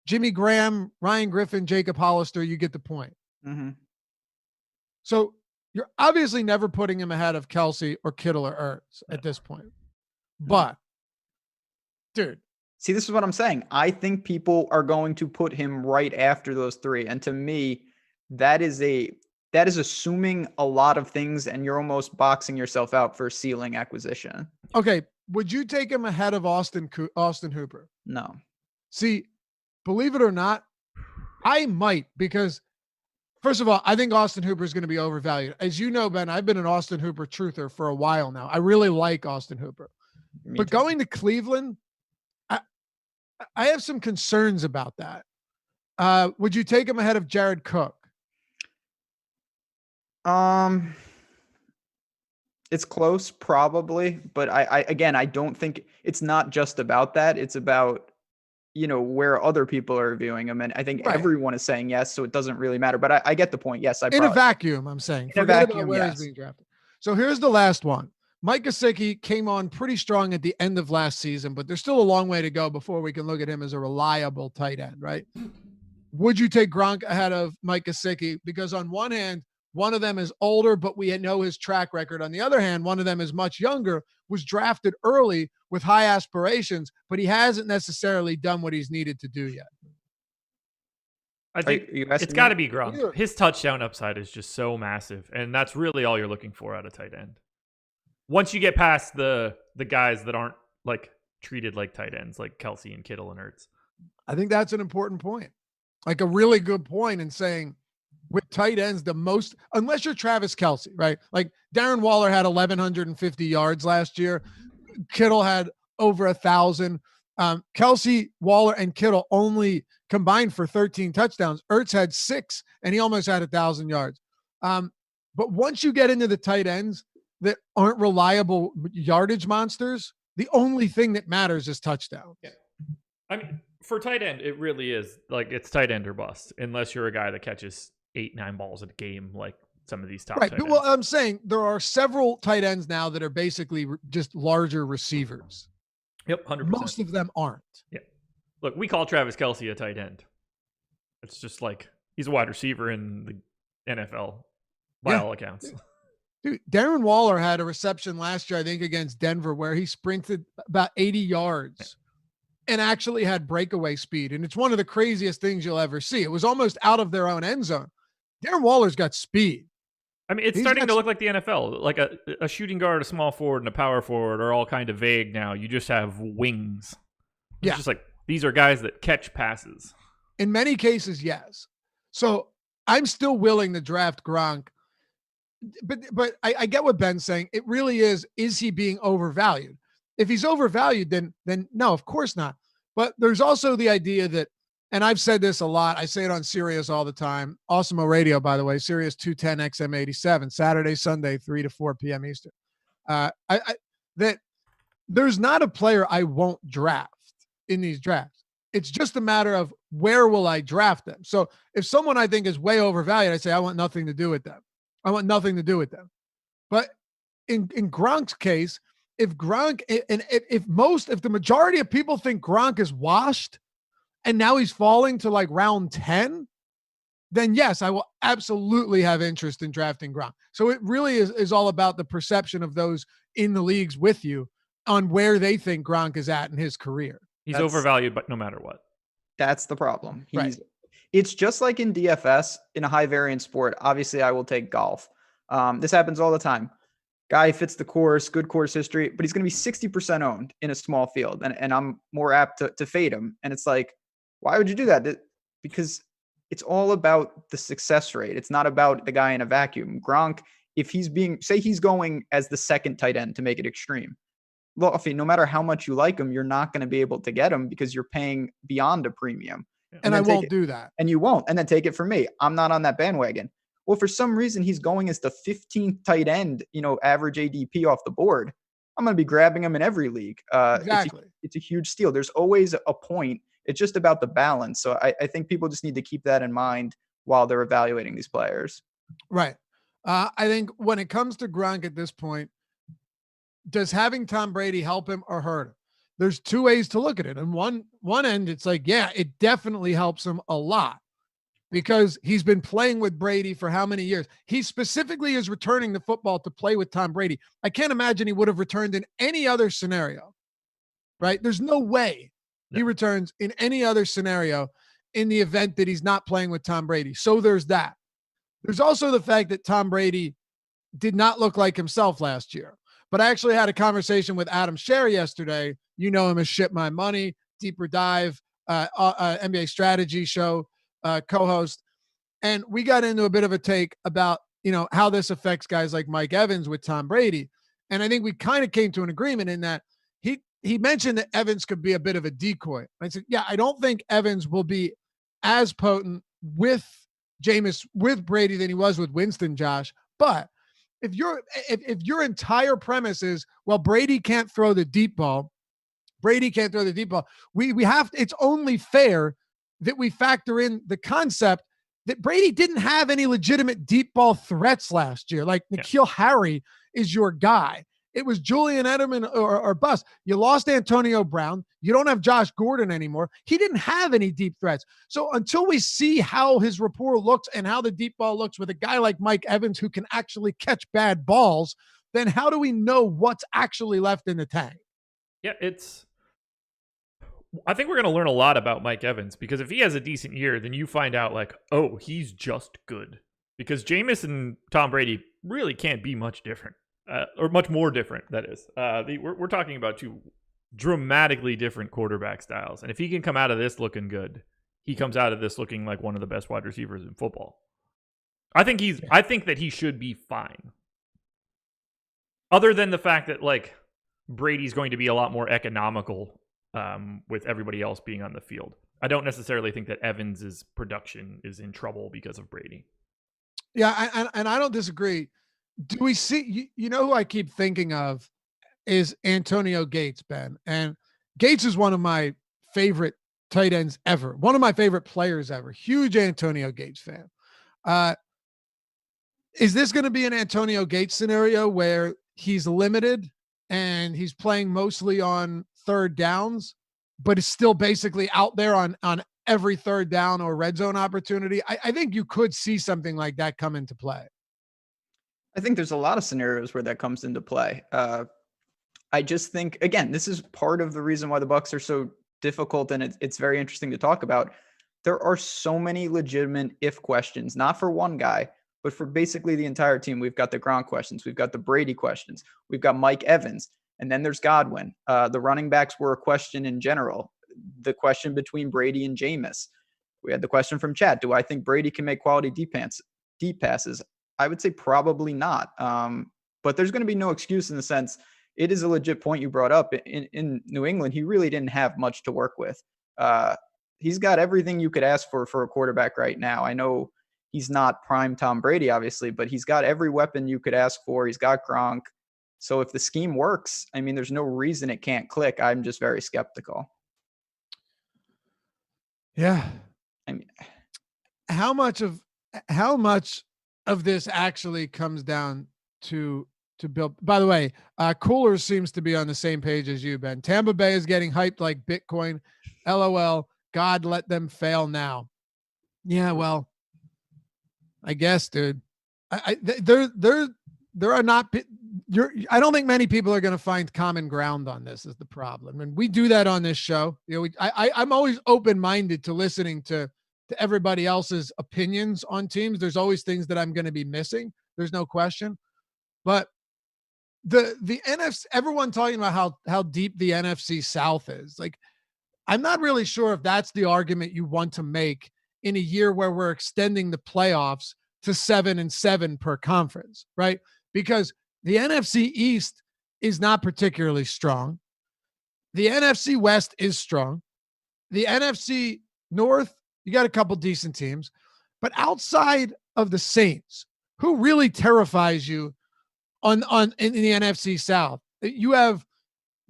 Jimmy Graham, Ryan Griffin, Jacob Hollister. You get the point. Mm-hmm. So you're obviously never putting him ahead of Kelsey or Kittle or Ertz at this point. But, dude. See, this is what I'm saying. I think people are going to put him right after those 3. And to me, that is assuming a lot of things, and you're almost boxing yourself out for ceiling acquisition. Okay. Would you take him ahead of Austin Hooper? No. See, believe it or not, I might, because first of all, I think Austin Hooper is going to be overvalued. As you know, Ben, I've been an Austin Hooper truther for a while now. I really like Austin Hooper. But going to Cleveland, I have some concerns about that. Would you take him ahead of Jared Cook? It's close, probably, but I don't think it's not just about that. It's about, where other people are viewing him. And I think everyone is saying yes, so it doesn't really matter. But I get the point. Yes, in a vacuum, I'm saying. Forget about where he's being drafted. So here's the last one. Mike Gesicki came on pretty strong at the end of last season, but there's still a long way to go before we can look at him as a reliable tight end, right? Would you take Gronk ahead of Mike Gesicki? Because on one hand, One of them is older, but we know his track record. On the other hand, one of them is much younger, was drafted early with high aspirations, but he hasn't necessarily done what he's needed to do yet. I think it's got to be Gronk. His touchdown upside is just so massive, and that's really all you're looking for out of tight end. Once you get past the guys that aren't like treated like tight ends, like Kelsey and Kittle and Ertz. I think that's an important point. Like a really good point in saying with tight ends, unless you're Travis Kelsey, right? Like Darren Waller had 1,150 yards last year. Kittle had over 1,000. Kelsey, Waller, and Kittle only combined for 13 touchdowns. Ertz had 6, and he almost had 1,000 yards. But once you get into the tight ends that aren't reliable yardage monsters, the only thing that matters is touchdown. Yeah. I mean, for tight end, it really is like it's tight end or bust, unless you're a guy that catches 8-9 balls a game like some of these top tight ends. Well, I'm saying there are several tight ends now that are basically just larger receivers. Yep, 100%. Most of them aren't. Yeah. Look, we call Travis Kelsey a tight end. It's just like he's a wide receiver in the NFL by all accounts. Dude, Darren Waller had a reception last year, I think, against Denver, where he sprinted about 80 yards and actually had breakaway speed. And it's one of the craziest things you'll ever see. It was almost out of their own end zone. Darren Waller's got speed. I mean, it's starting to look like the NFL. Like a shooting guard, a small forward, and a power forward are all kind of vague now. You just have wings. It's just like these are guys that catch passes. In many cases, yes. So I'm still willing to draft Gronk. But I get what Ben's saying. It really is he being overvalued? If he's overvalued, then no, of course not. But there's also the idea that, and I've said this a lot, I say it on Sirius all the time, Awesemo Radio, by the way, Sirius 210 XM87, Saturday, Sunday, 3 to 4 p.m. Eastern. That there's not a player I won't draft in these drafts. It's just a matter of where will I draft them. So if someone I think is way overvalued, I say I want nothing to do with them. I want nothing to do with them. But in Gronk's case, if Gronk, and if the majority of people think Gronk is washed and now he's falling to like round 10, then yes, I will absolutely have interest in drafting Gronk. So it really is all about the perception of those in the leagues with you on where they think Gronk is at in his career. He's overvalued, but no matter what. That's the problem. It's just like in DFS, in a high variance sport. Obviously, I will take golf. This happens all the time. Guy fits the course, good course history, but he's going to be 60% owned in a small field. And I'm more apt to fade him. And it's like, why would you do that? Because it's all about the success rate. It's not about the guy in a vacuum. Gronk, if he's he's going as the second tight end to make it extreme. Luffy, no matter how much you like him, you're not going to be able to get him because you're paying beyond a premium. And I won't do that. And you won't. And then take it from me. I'm not on that bandwagon. Well, for some reason, he's going as the 15th tight end, average ADP off the board. I'm going to be grabbing him in every league. Exactly. It's a huge steal. There's always a point. It's just about the balance. So I think people just need to keep that in mind while they're evaluating these players. Right. I think when it comes to Gronk at this point, does having Tom Brady help him or hurt him? There's two ways to look at it. And one end, it's like, yeah, it definitely helps him a lot because he's been playing with Brady for how many years? He specifically is returning the football to play with Tom Brady. I can't imagine he would have returned in any other scenario, right? There's no way he returns in any other scenario in the event that he's not playing with Tom Brady. So there's that. There's also the fact that Tom Brady did not look like himself last year. But I actually had a conversation with Adam Scher yesterday. You know him as Ship My Money, Deeper Dive, NBA Strategy Show co-host. And we got into a bit of a take about, how this affects guys like Mike Evans with Tom Brady. And I think we kind of came to an agreement in that he mentioned that Evans could be a bit of a decoy. I said, yeah, I don't think Evans will be as potent with Brady than he was with Winston, Josh. But if your entire premise is, well, Brady can't throw the deep ball, we have to, it's only fair that we factor in the concept that Brady didn't have any legitimate deep ball threats last year. Like N'Keal Harry is your guy. It was Julian Edelman or bust. You lost Antonio Brown. You don't have Josh Gordon anymore. He didn't have any deep threats. So until we see how his rapport looks and how the deep ball looks with a guy like Mike Evans who can actually catch bad balls, then how do we know what's actually left in the tank? Yeah, I think we're going to learn a lot about Mike Evans, because if he has a decent year, then you find out like, oh, he's just good. Because Jameis and Tom Brady really can't be much different, or much more different, that is. We're talking about two dramatically different quarterback styles. And if he can come out of this looking good, he comes out of this looking like one of the best wide receivers in football. I think that he should be fine. Other than the fact that like Brady's going to be a lot more economical with everybody else being on the field. I don't necessarily think that Evans's production is in trouble because of Brady. Yeah, and I don't disagree. Do we see, you know who I keep thinking of is Antonio Gates, Ben. And Gates is one of my favorite tight ends ever. One of my favorite players ever. Huge Antonio Gates fan. Is this going to be an Antonio Gates scenario where he's limited and he's playing mostly on third downs, but is still basically out there on every third down or red zone opportunity? I think you could see something like that come into play. I think there's a lot of scenarios where that comes into play. I just think, again, this is part of the reason why the Bucs are so difficult, and it's very interesting to talk about. There are so many legitimate if questions, not for one guy, but for basically the entire team. We've got the Gronk questions. We've got the Brady questions. We've got Mike Evans. And then there's Godwin. The running backs were a question in general. The question between Brady and Jameis. We had the question from Chad. Do I think Brady can make quality deep passes? I would say probably not. But there's going to be no excuse in the sense it is a legit point you brought up. In New England, he really didn't have much to work with. He's got everything you could ask for a quarterback right now. I know he's not prime Tom Brady, obviously, but he's got every weapon you could ask for. He's got Gronk. So if the scheme works, I mean, there's no reason it can't click. I'm just very skeptical. Yeah. I mean, how much of this actually comes down to Bill? By the way, Coolers seems to be on the same page as you, Ben. Tampa Bay is getting hyped like Bitcoin. LOL. God, let them fail now. Yeah, well, I guess, dude. There are not. I don't think many people are going to find common ground on this. Is the problem, and we do that on this show. You know, I'm always open-minded to listening to everybody else's opinions on teams. There's always things that I'm going to be missing. There's no question, but the NFC, everyone talking about how deep the NFC South is. Like, I'm not really sure if that's the argument you want to make in a year where we're extending the playoffs to 7-7 per conference, right? Because the NFC East is not particularly strong. The NFC West is strong. The NFC North, you got a couple decent teams. But outside of the Saints, who really terrifies you in the NFC South? You have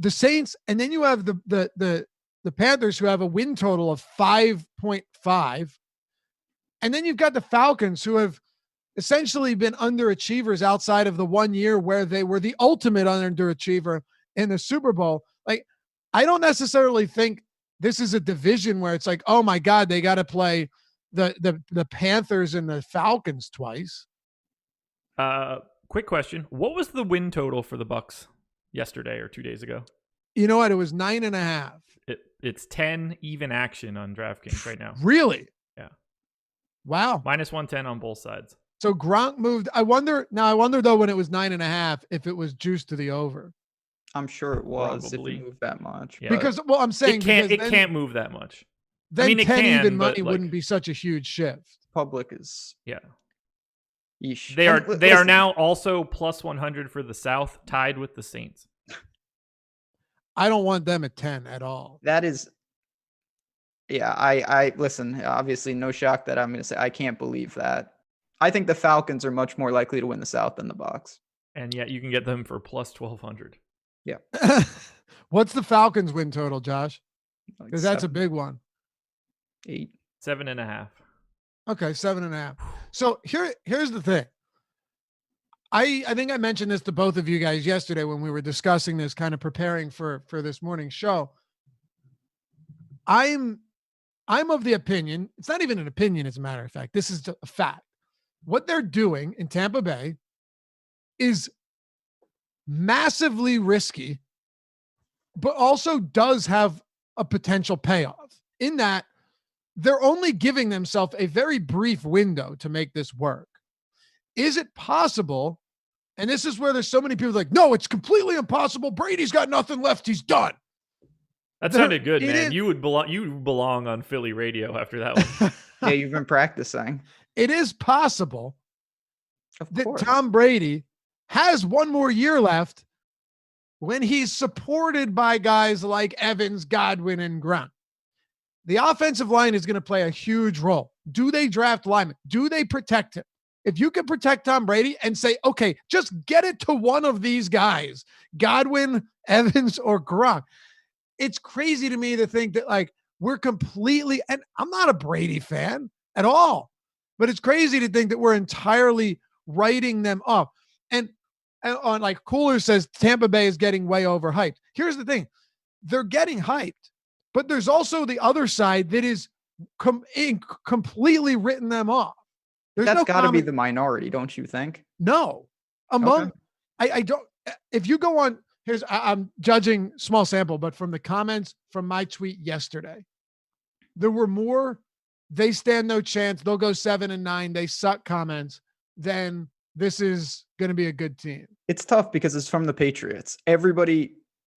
the Saints, and then you have the Panthers, who have a win total of 5.5. And then you've got the Falcons, who have essentially been underachievers outside of the 1 year where they were the ultimate underachiever in the Super Bowl. Like, I don't necessarily think this is a division where it's like, oh my God, they got to play the Panthers and the Falcons twice. Quick question. What was the win total for the Bucs yesterday or 2 days ago? You know what? It was 9.5. It's 10 even action on DraftKings right now. Really? Yeah. Wow. Minus 110 on both sides. So Gronk moved. I wonder though, when it was 9.5, if it was juiced to the over. I'm sure it was. Probably. If it moved that much. Yeah. Because, well, I'm saying it can't move that much. Then I mean, it 10 can, even but money wouldn't be such a huge shift. Public is yeah. Yeesh. They are now also plus 100 for the South, tied with the Saints. I don't want them at 10 at all. That is, yeah. I listen. Obviously, no shock that I'm going to say I can't believe that. I think the Falcons are much more likely to win the South than the Bucs. And yet you can get them for plus 1,200. Yeah. What's the Falcons win total, Josh? Like Because that's a big one. 8. 7.5. Okay, 7.5. So here's the thing. I think I mentioned this to both of you guys yesterday when we were discussing this, kind of preparing for this morning's show. I'm of the opinion, it's not even an opinion, as a matter of fact, this is a fact. What they're doing in Tampa Bay is massively risky, but also does have a potential payoff in that they're only giving themselves a very brief window to make this work. Is it possible? And this is where there's so many people like, no, it's completely impossible. Brady's got nothing left. He's done. That sounded good, man. You would belong on Philly radio after that one. Yeah, you've been practicing. It is possible that course. Tom Brady has one more year left when he's supported by guys like Evans, Godwin, and Gronk. The offensive line is going to play a huge role. Do they draft linemen? Do they protect him? If you can protect Tom Brady and say, okay, just get it to one of these guys, Godwin, Evans, or Gronk. It's crazy to me to think that like we're completely, and I'm not a Brady fan at all, but it's crazy to think that we're entirely writing them off. And on like Cooler says, Tampa Bay is getting way overhyped. Here's the thing. They're getting hyped, but there's also the other side that is completely written them off. That's got to be the minority, don't you think? No. Among, okay. I don't, if you go on, I'm judging small sample, but from the comments from my tweet yesterday, there were more, they stand no chance, they'll go 7-9, they suck comments, than this is going to be a good team. It's tough because it's from the Patriots.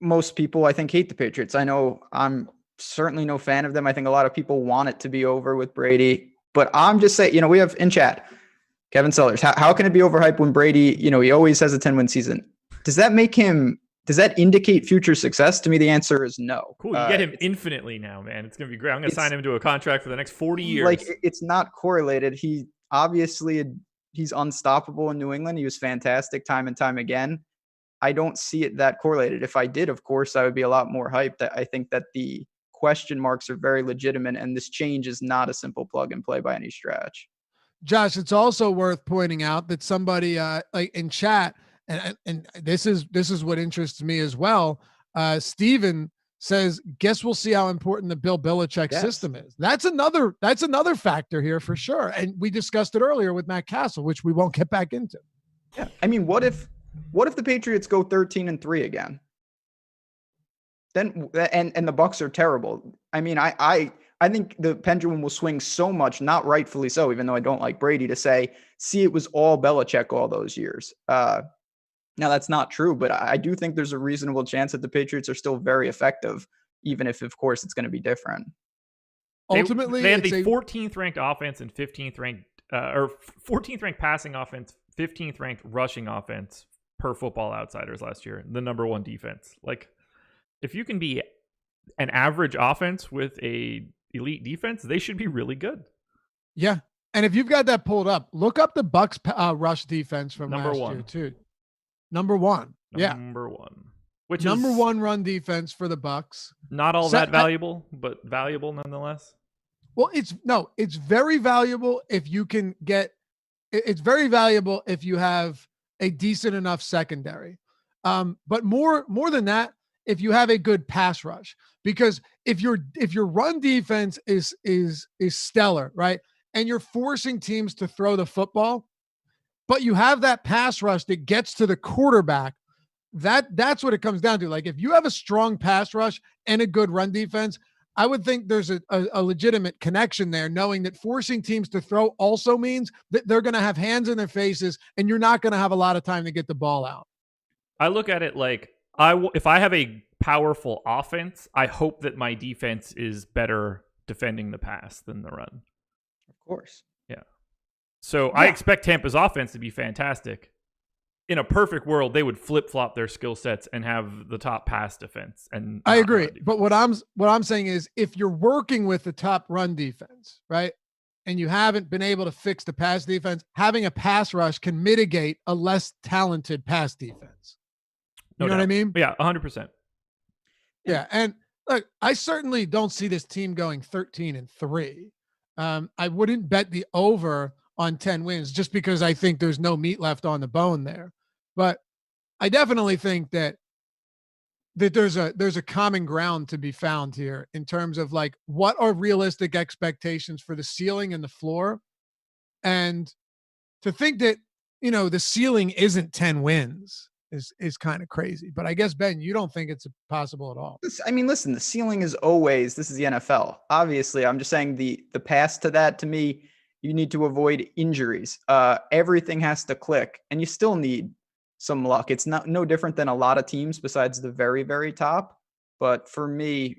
Most people, I think, hate the Patriots. I know I'm certainly no fan of them. I think a lot of people want it to be over with Brady. But I'm just saying, we have in chat, Kevin Sellers, how can it be overhyped when Brady, he always has a 10-win season? Does that indicate future success? To me, the answer is no. Cool. You get him infinitely now, man. It's going to be great. I'm going to sign him to a contract for the next 40 years. Like, it's not correlated. He's unstoppable in New England. He was fantastic time and time again. I don't see it that correlated. If I did, of course, I would be a lot more hyped. I think that the question marks are very legitimate, and this change is not a simple plug and play by any stretch. Josh, it's also worth pointing out that somebody like in chat, and this is what interests me as well. Steven says, guess we'll see how important the Bill Belichick system is. That's another factor here for sure. And we discussed it earlier with Matt Castle, which we won't get back into. Yeah. I mean, what if the Patriots go 13-3 again? Then and the Bucs are terrible. I mean, I think the pendulum will swing so much, not rightfully so, even though I don't like Brady, to say, see, it was all Belichick all those years. Now, that's not true, but I do think there's a reasonable chance that the Patriots are still very effective, even if, of course, it's going to be different. Ultimately, they had the 14th ranked offense and 15th ranked, or 14th ranked passing offense, 15th ranked rushing offense per Football Outsiders last year. The number one defense. Like, if you can be an average offense with a elite defense, they should be really good. Yeah, and if you've got that pulled up, look up the Bucs rush defense from last year too. Number one. Number one. Which number is one run defense for the Bucs. Not all that valuable, but valuable nonetheless. Well, it's very valuable if you can get, it's very valuable if you have a decent enough secondary. But more than that, if you have a good pass rush, because if your run defense is stellar, right? And you're forcing teams to throw the football, but you have that pass rush that gets to the quarterback, that's what it comes down to. Like, if you have a strong pass rush and a good run defense, I would think there's a legitimate connection there, knowing that forcing teams to throw also means that they're going to have hands in their faces and you're not going to have a lot of time to get the ball out. I look at it like, if I have a powerful offense, I hope that my defense is better defending the pass than the run. Of course. Yeah. So I expect Tampa's offense to be fantastic. In a perfect world, they would flip-flop their skill sets and have the top pass defense. And I agree. But what I'm saying is, if you're working with the top run defense, right, and you haven't been able to fix the pass defense, having a pass rush can mitigate a less talented pass defense. You know what I mean? Yeah, 100%. Yeah, and look, I certainly don't see this team going 13-3. I wouldn't bet the over on 10 wins just because I think there's no meat left on the bone there. But I definitely think that there's a common ground to be found here in terms of like what are realistic expectations for the ceiling and the floor. And to think that, the ceiling isn't 10 wins is kind of crazy. But I guess, Ben, you don't think it's possible at all. I mean, listen, the ceiling is always, this is the NFL. Obviously, I'm just saying the pass to that, to me, you need to avoid injuries. Everything has to click, and you still need some luck. It's no different than a lot of teams besides the very, very top. But for me,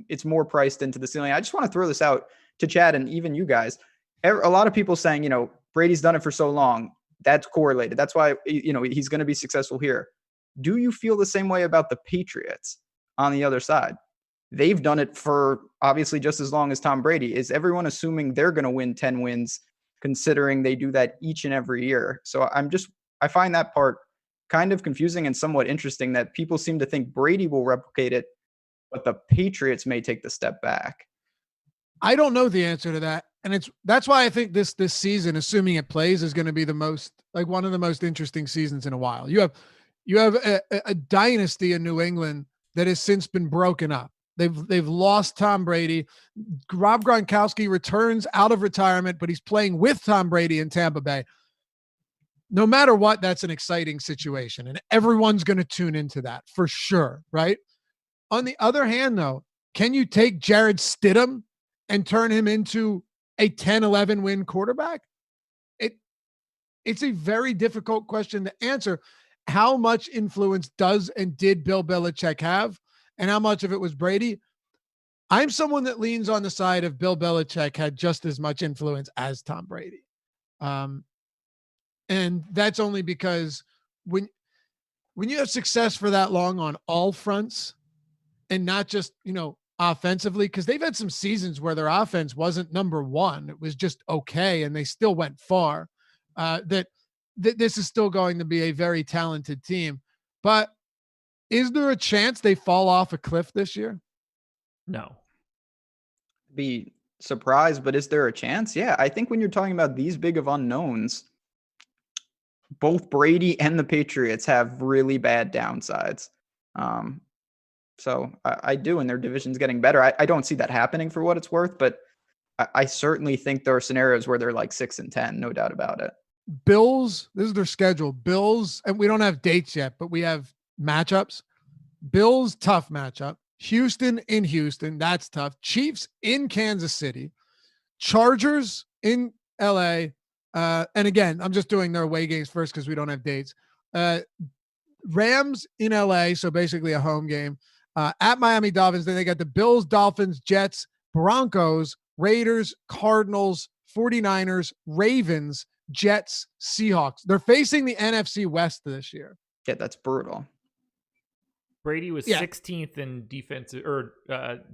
it's more priced into the ceiling. I just want to throw this out to Chad and even you guys. A lot of people saying, Brady's done it for so long. That's correlated. That's why, he's going to be successful here. Do you feel the same way about the Patriots on the other side? They've done it for obviously just as long as Tom Brady. Is everyone assuming they're going to win 10 wins, considering they do that each and every year? So I find that part kind of confusing and somewhat interesting that people seem to think Brady will replicate it, but the Patriots may take the step back. I don't know the answer to that. And that's why I think this season, assuming it plays, is going to be one of the most interesting seasons in a while. You have a dynasty in New England that has since been broken up. They've lost Tom Brady. Rob Gronkowski returns out of retirement, but he's playing with Tom Brady in Tampa Bay. No matter what, that's an exciting situation, and everyone's going to tune into that for sure, right? On the other hand, though, can you take Jared Stidham and turn him into a 10-11 win quarterback? It's a very difficult question to answer. How much influence does and did Bill Belichick have, and how much of it was Brady? I'm someone that leans on the side of Bill Belichick had just as much influence as Tom Brady. And that's only because when you have success for that long on all fronts and not just, offensively, because they've had some seasons where their offense wasn't number one. It was just okay, and they still went far. That this is still going to be a very talented team. But is there a chance they fall off a cliff this year? No. Be surprised, but is there a chance? Yeah, I think when you're talking about these big of unknowns, both Brady and the Patriots have really bad downsides. So I do, and their division's getting better. I don't see that happening for what it's worth, but I certainly think there are scenarios where they're like 6-10, no doubt about it. Bills, this is their schedule. Bills, and we don't have dates yet, but we have matchups. Bills, tough matchup. Houston in Houston, that's tough. Chiefs in Kansas City. Chargers in LA. And again, I'm just doing their away games first because we don't have dates. Rams in LA, so basically a home game. At Miami Dolphins, then they got the Bills, Dolphins, Jets, Broncos, Raiders, Cardinals, 49ers, Ravens, Jets, Seahawks. They're facing the NFC West this year. Yeah, that's brutal. Brady was 16th in defensive or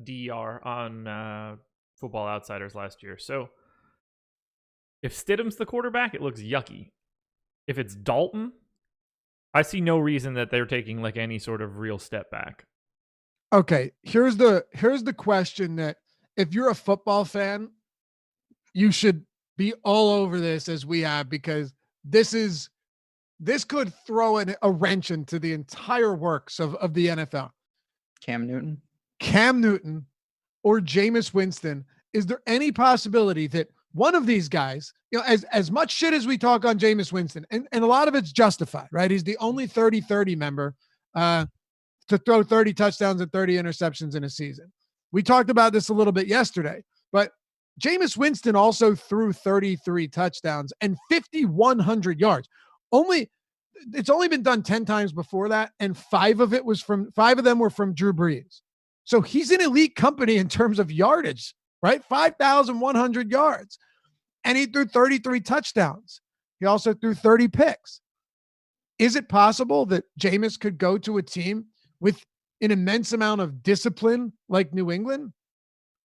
DER on Football Outsiders last year. So if Stidham's the quarterback, it looks yucky. If it's Dalton, I see no reason that they're taking like any sort of real step back. Okay, here's the question that if you're a football fan, you should be all over this as we have, because this could throw a wrench into the entire works of the NFL. Cam Newton or Jameis Winston. Is there any possibility that one of these guys, as much shit as we talk on Jameis Winston, and a lot of it's justified, right? He's the only 30-30 member to throw 30 touchdowns and 30 interceptions in a season. We talked about this a little bit yesterday, but Jameis Winston also threw 33 touchdowns and 5,100 yards. It's only been done 10 times before that, and five of them were from Drew Brees. So he's in elite company in terms of yardage, right? 5,100 yards. And he threw 33 touchdowns. He also threw 30 picks. Is it possible that Jameis could go to a team with an immense amount of discipline like New England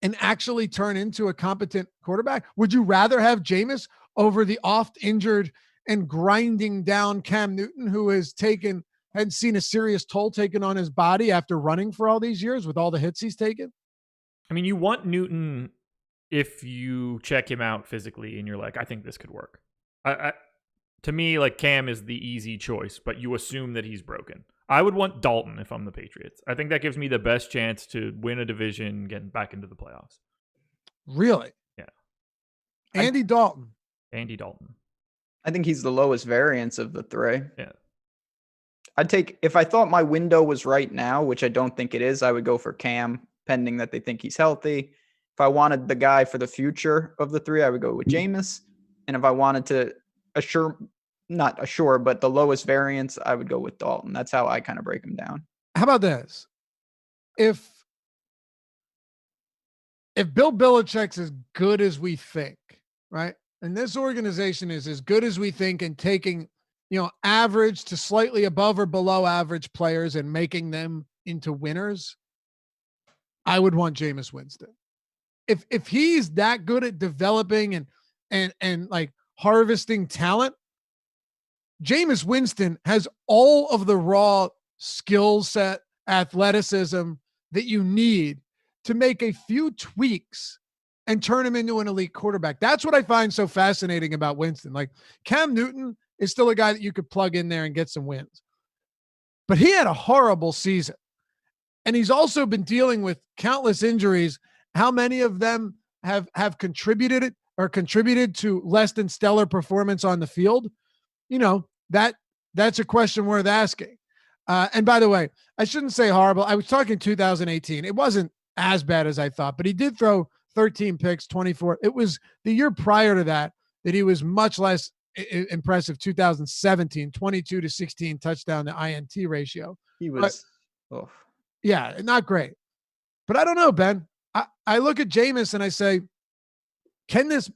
and actually turn into a competent quarterback? Would you rather have Jameis over the oft-injured and grinding down Cam Newton, who hadn't seen a serious toll taken on his body after running for all these years with all the hits he's taken? I mean, you want Newton if you check him out physically and you're like, I think this could work. To me, like, Cam is the easy choice, but you assume that he's broken. I would want Dalton if I'm the Patriots. I think that gives me the best chance to win a division, get back into the playoffs. Really? Yeah. Andy Dalton. Andy Dalton. I think he's the lowest variance of the three. Yeah. I'd take, if I thought my window was right now, which I don't think it is, I would go for Cam, pending that they think he's healthy. If I wanted the guy for the future of the three, I would go with Jameis. And if I wanted to but the lowest variance, I would go with Dalton. That's how I kind of break him down. How about this? If Bill Belichick's as good as we think, right? And this organization is as good as we think in taking, average to slightly above or below average players and making them into winners, I would want Jameis Winston. If he's that good at developing and like harvesting talent, Jameis Winston has all of the raw skill set, athleticism that you need to make a few tweaks and turn him into an elite quarterback. That's what I find so fascinating about Winston. Like, Cam Newton is still a guy that you could plug in there and get some wins, but he had a horrible season. And he's also been dealing with countless injuries. How many of them have contributed to less than stellar performance on the field? That's a question worth asking. And by the way, I shouldn't say horrible. I was talking 2018. It wasn't as bad as I thought, but he did throw 13 picks, 24. It was the year prior to that he was much less impressive. 2017, 22-16 touchdown to INT ratio. He was, yeah, not great. But I don't know, Ben. I look at Jameis and I say, can this,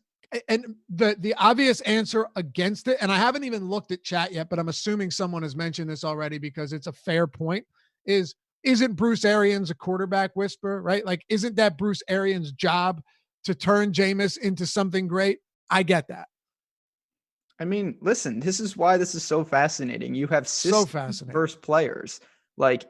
and the obvious answer against it, and I haven't even looked at chat yet, but I'm assuming someone has mentioned this already because it's a fair point, isn't Bruce Arians a quarterback whisperer, right? Like, isn't that Bruce Arians' job to turn Jameis into something great? I get that. I mean, listen, this is why this is so fascinating. You have versus players. Like,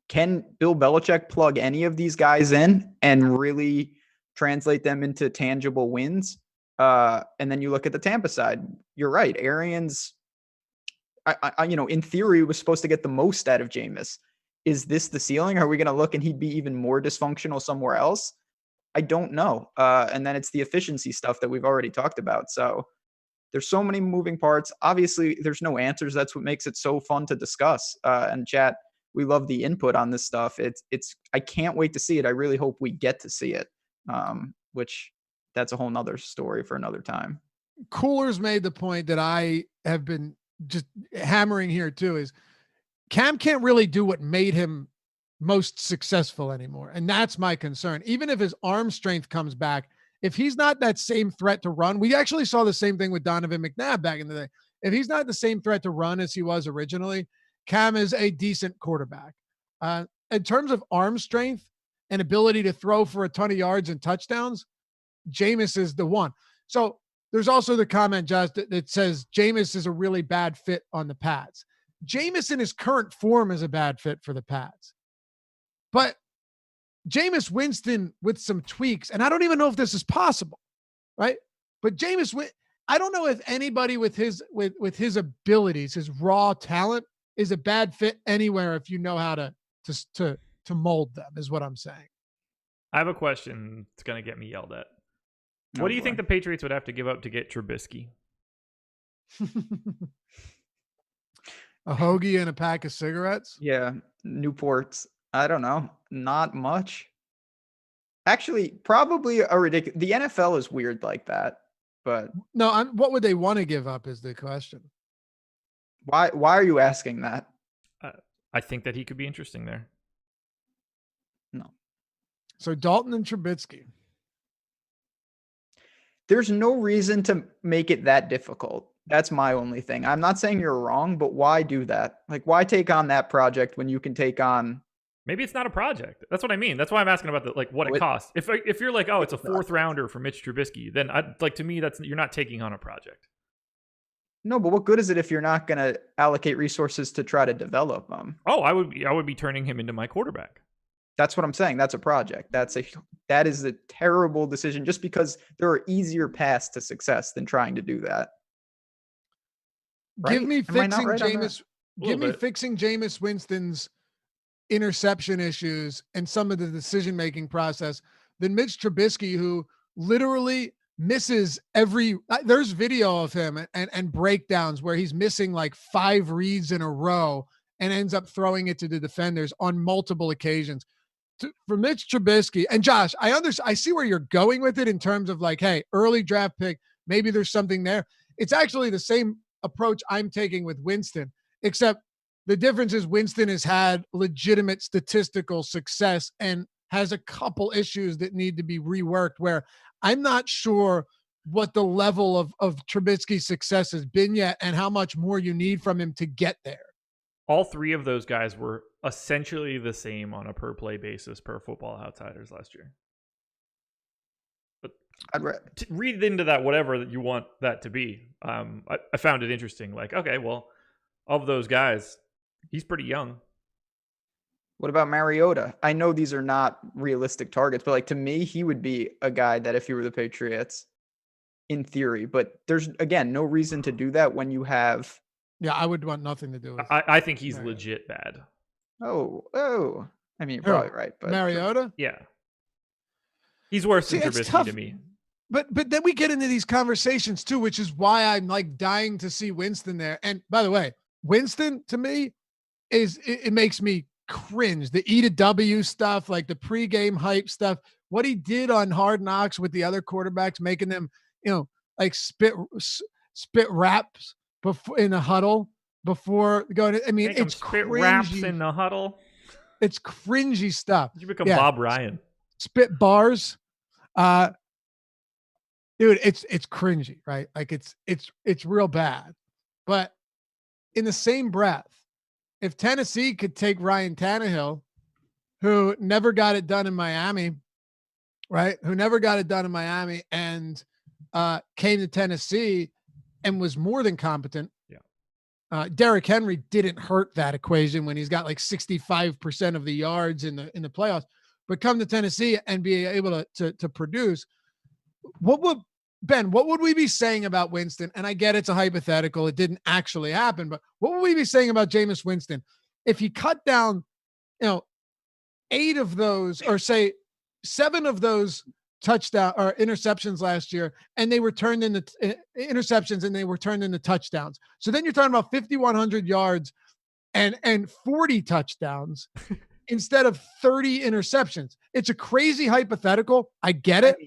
can Bill Belichick plug any of these guys in and really translate them into tangible wins? And then you look at the Tampa side. You're right. Arians, in theory, was supposed to get the most out of Jameis. Is this the ceiling? Are we going to look and he'd be even more dysfunctional somewhere else? I don't know. And then it's the efficiency stuff that we've already talked about. So there's so many moving parts. Obviously, there's no answers. That's what makes it so fun to discuss. And chat, we love the input on this stuff. I can't wait to see it. I really hope we get to see it. Which that's a whole nother story for another time. Cooler's made the point that I have been just hammering here too, is Cam can't really do what made him most successful anymore. And that's my concern. Even if his arm strength comes back, if he's not that same threat to run, we actually saw the same thing with Donovan McNabb back in the day. If he's not the same threat to run as he was originally, Cam is a decent quarterback. In terms of arm strength and ability to throw for a ton of yards and touchdowns, Jameis is the one. So there's also the comment, Josh, that says Jameis is a really bad fit on the Pats. Jameis in his current form is a bad fit for the Pats. But Jameis Winston with some tweaks, and I don't even know if this is possible, right? But I don't know if anybody with his abilities, his raw talent, is a bad fit anywhere if you know how to mold them, is what I'm saying. I have a question that's going to get me yelled at. What do you think the Patriots would have to give up to get Trubisky? A hoagie and a pack of cigarettes? Yeah, Newports. I don't know. Not much. Actually, probably a ridiculous. The NFL is weird like that, but no. What would they want to give up is the question. Why are you asking that? I think that he could be interesting there. No. So Dalton and Trubisky. There's no reason to make it that difficult. That's my only thing. I'm not saying you're wrong, but why do that? Like, why take on that project when you can take on? Maybe it's not a project. That's what I mean. That's why I'm asking about what it costs. If you're like, oh, it's a fourth rounder for Mitch Trubisky, then to me, you're not taking on a project. No, but what good is it if you're not going to allocate resources to try to develop them? Oh, I would be turning him into my quarterback. That's what I'm saying. That's a project. That is a terrible decision just because there are easier paths to success than trying to do that. Right? Give me Am I not fixing right on that? Jameis. Give me bit. fixing Jameis Winston's interception issues and some of the decision-making process than Mitch Trubisky, who literally misses there's video of him and breakdowns where he's missing like 5 reads in a row and ends up throwing it to the defenders on multiple occasions. For Mitch Trubisky and Josh, I see where you're going with it in terms of like, hey, early draft pick, maybe there's something there. It's actually the same approach I'm taking with Winston, except the difference is Winston has had legitimate statistical success and has a couple issues that need to be reworked, where I'm not sure what the level of Trubisky's success has been yet and how much more you need from him to get there. All 3 of those guys were essentially the same on a per play basis per Football Outsiders last year. But read into that whatever you want that to be. I found it interesting. Like, okay, well, of those guys, he's pretty young. What about Mariota? I know these are not realistic targets, but like to me, he would be a guy that if he were the Patriots, in theory, but there's again no reason to do that when you have. Yeah, I would want nothing to do with it. I think he's legit bad. Oh. I mean, you're probably right, but Mariota? Yeah. He's worse than Trubisky to me. But then we get into these conversations too, which is why I'm like dying to see Winston there. And by the way, Winston to me it makes me cringe. The E to W stuff, like the pregame hype stuff, what he did on Hard Knocks with the other quarterbacks, making them, like spit raps before in the huddle before going. I mean, it's spit cringy. Raps in the huddle. It's cringy stuff. You become Bob Ryan. Spit bars. Dude, it's cringy, right? Like it's real bad. But in the same breath, if Tennessee could take Ryan Tannehill, who never got it done in Miami, right? Who never got it done in Miami and came to Tennessee and was more than competent. Yeah. Derrick Henry didn't hurt that equation when he's got like 65% of the yards in the playoffs, but come to Tennessee and be able to produce. What would we be saying about Winston? And I get it's a hypothetical. It didn't actually happen, but what would we be saying about Jameis Winston if he cut down, 8 of those, or say 7 of those touchdown or interceptions last year, and they were turned into interceptions and they were turned into touchdowns. So then you're talking about 5,100 yards and 40 touchdowns instead of 30 interceptions. It's a crazy hypothetical. I get it.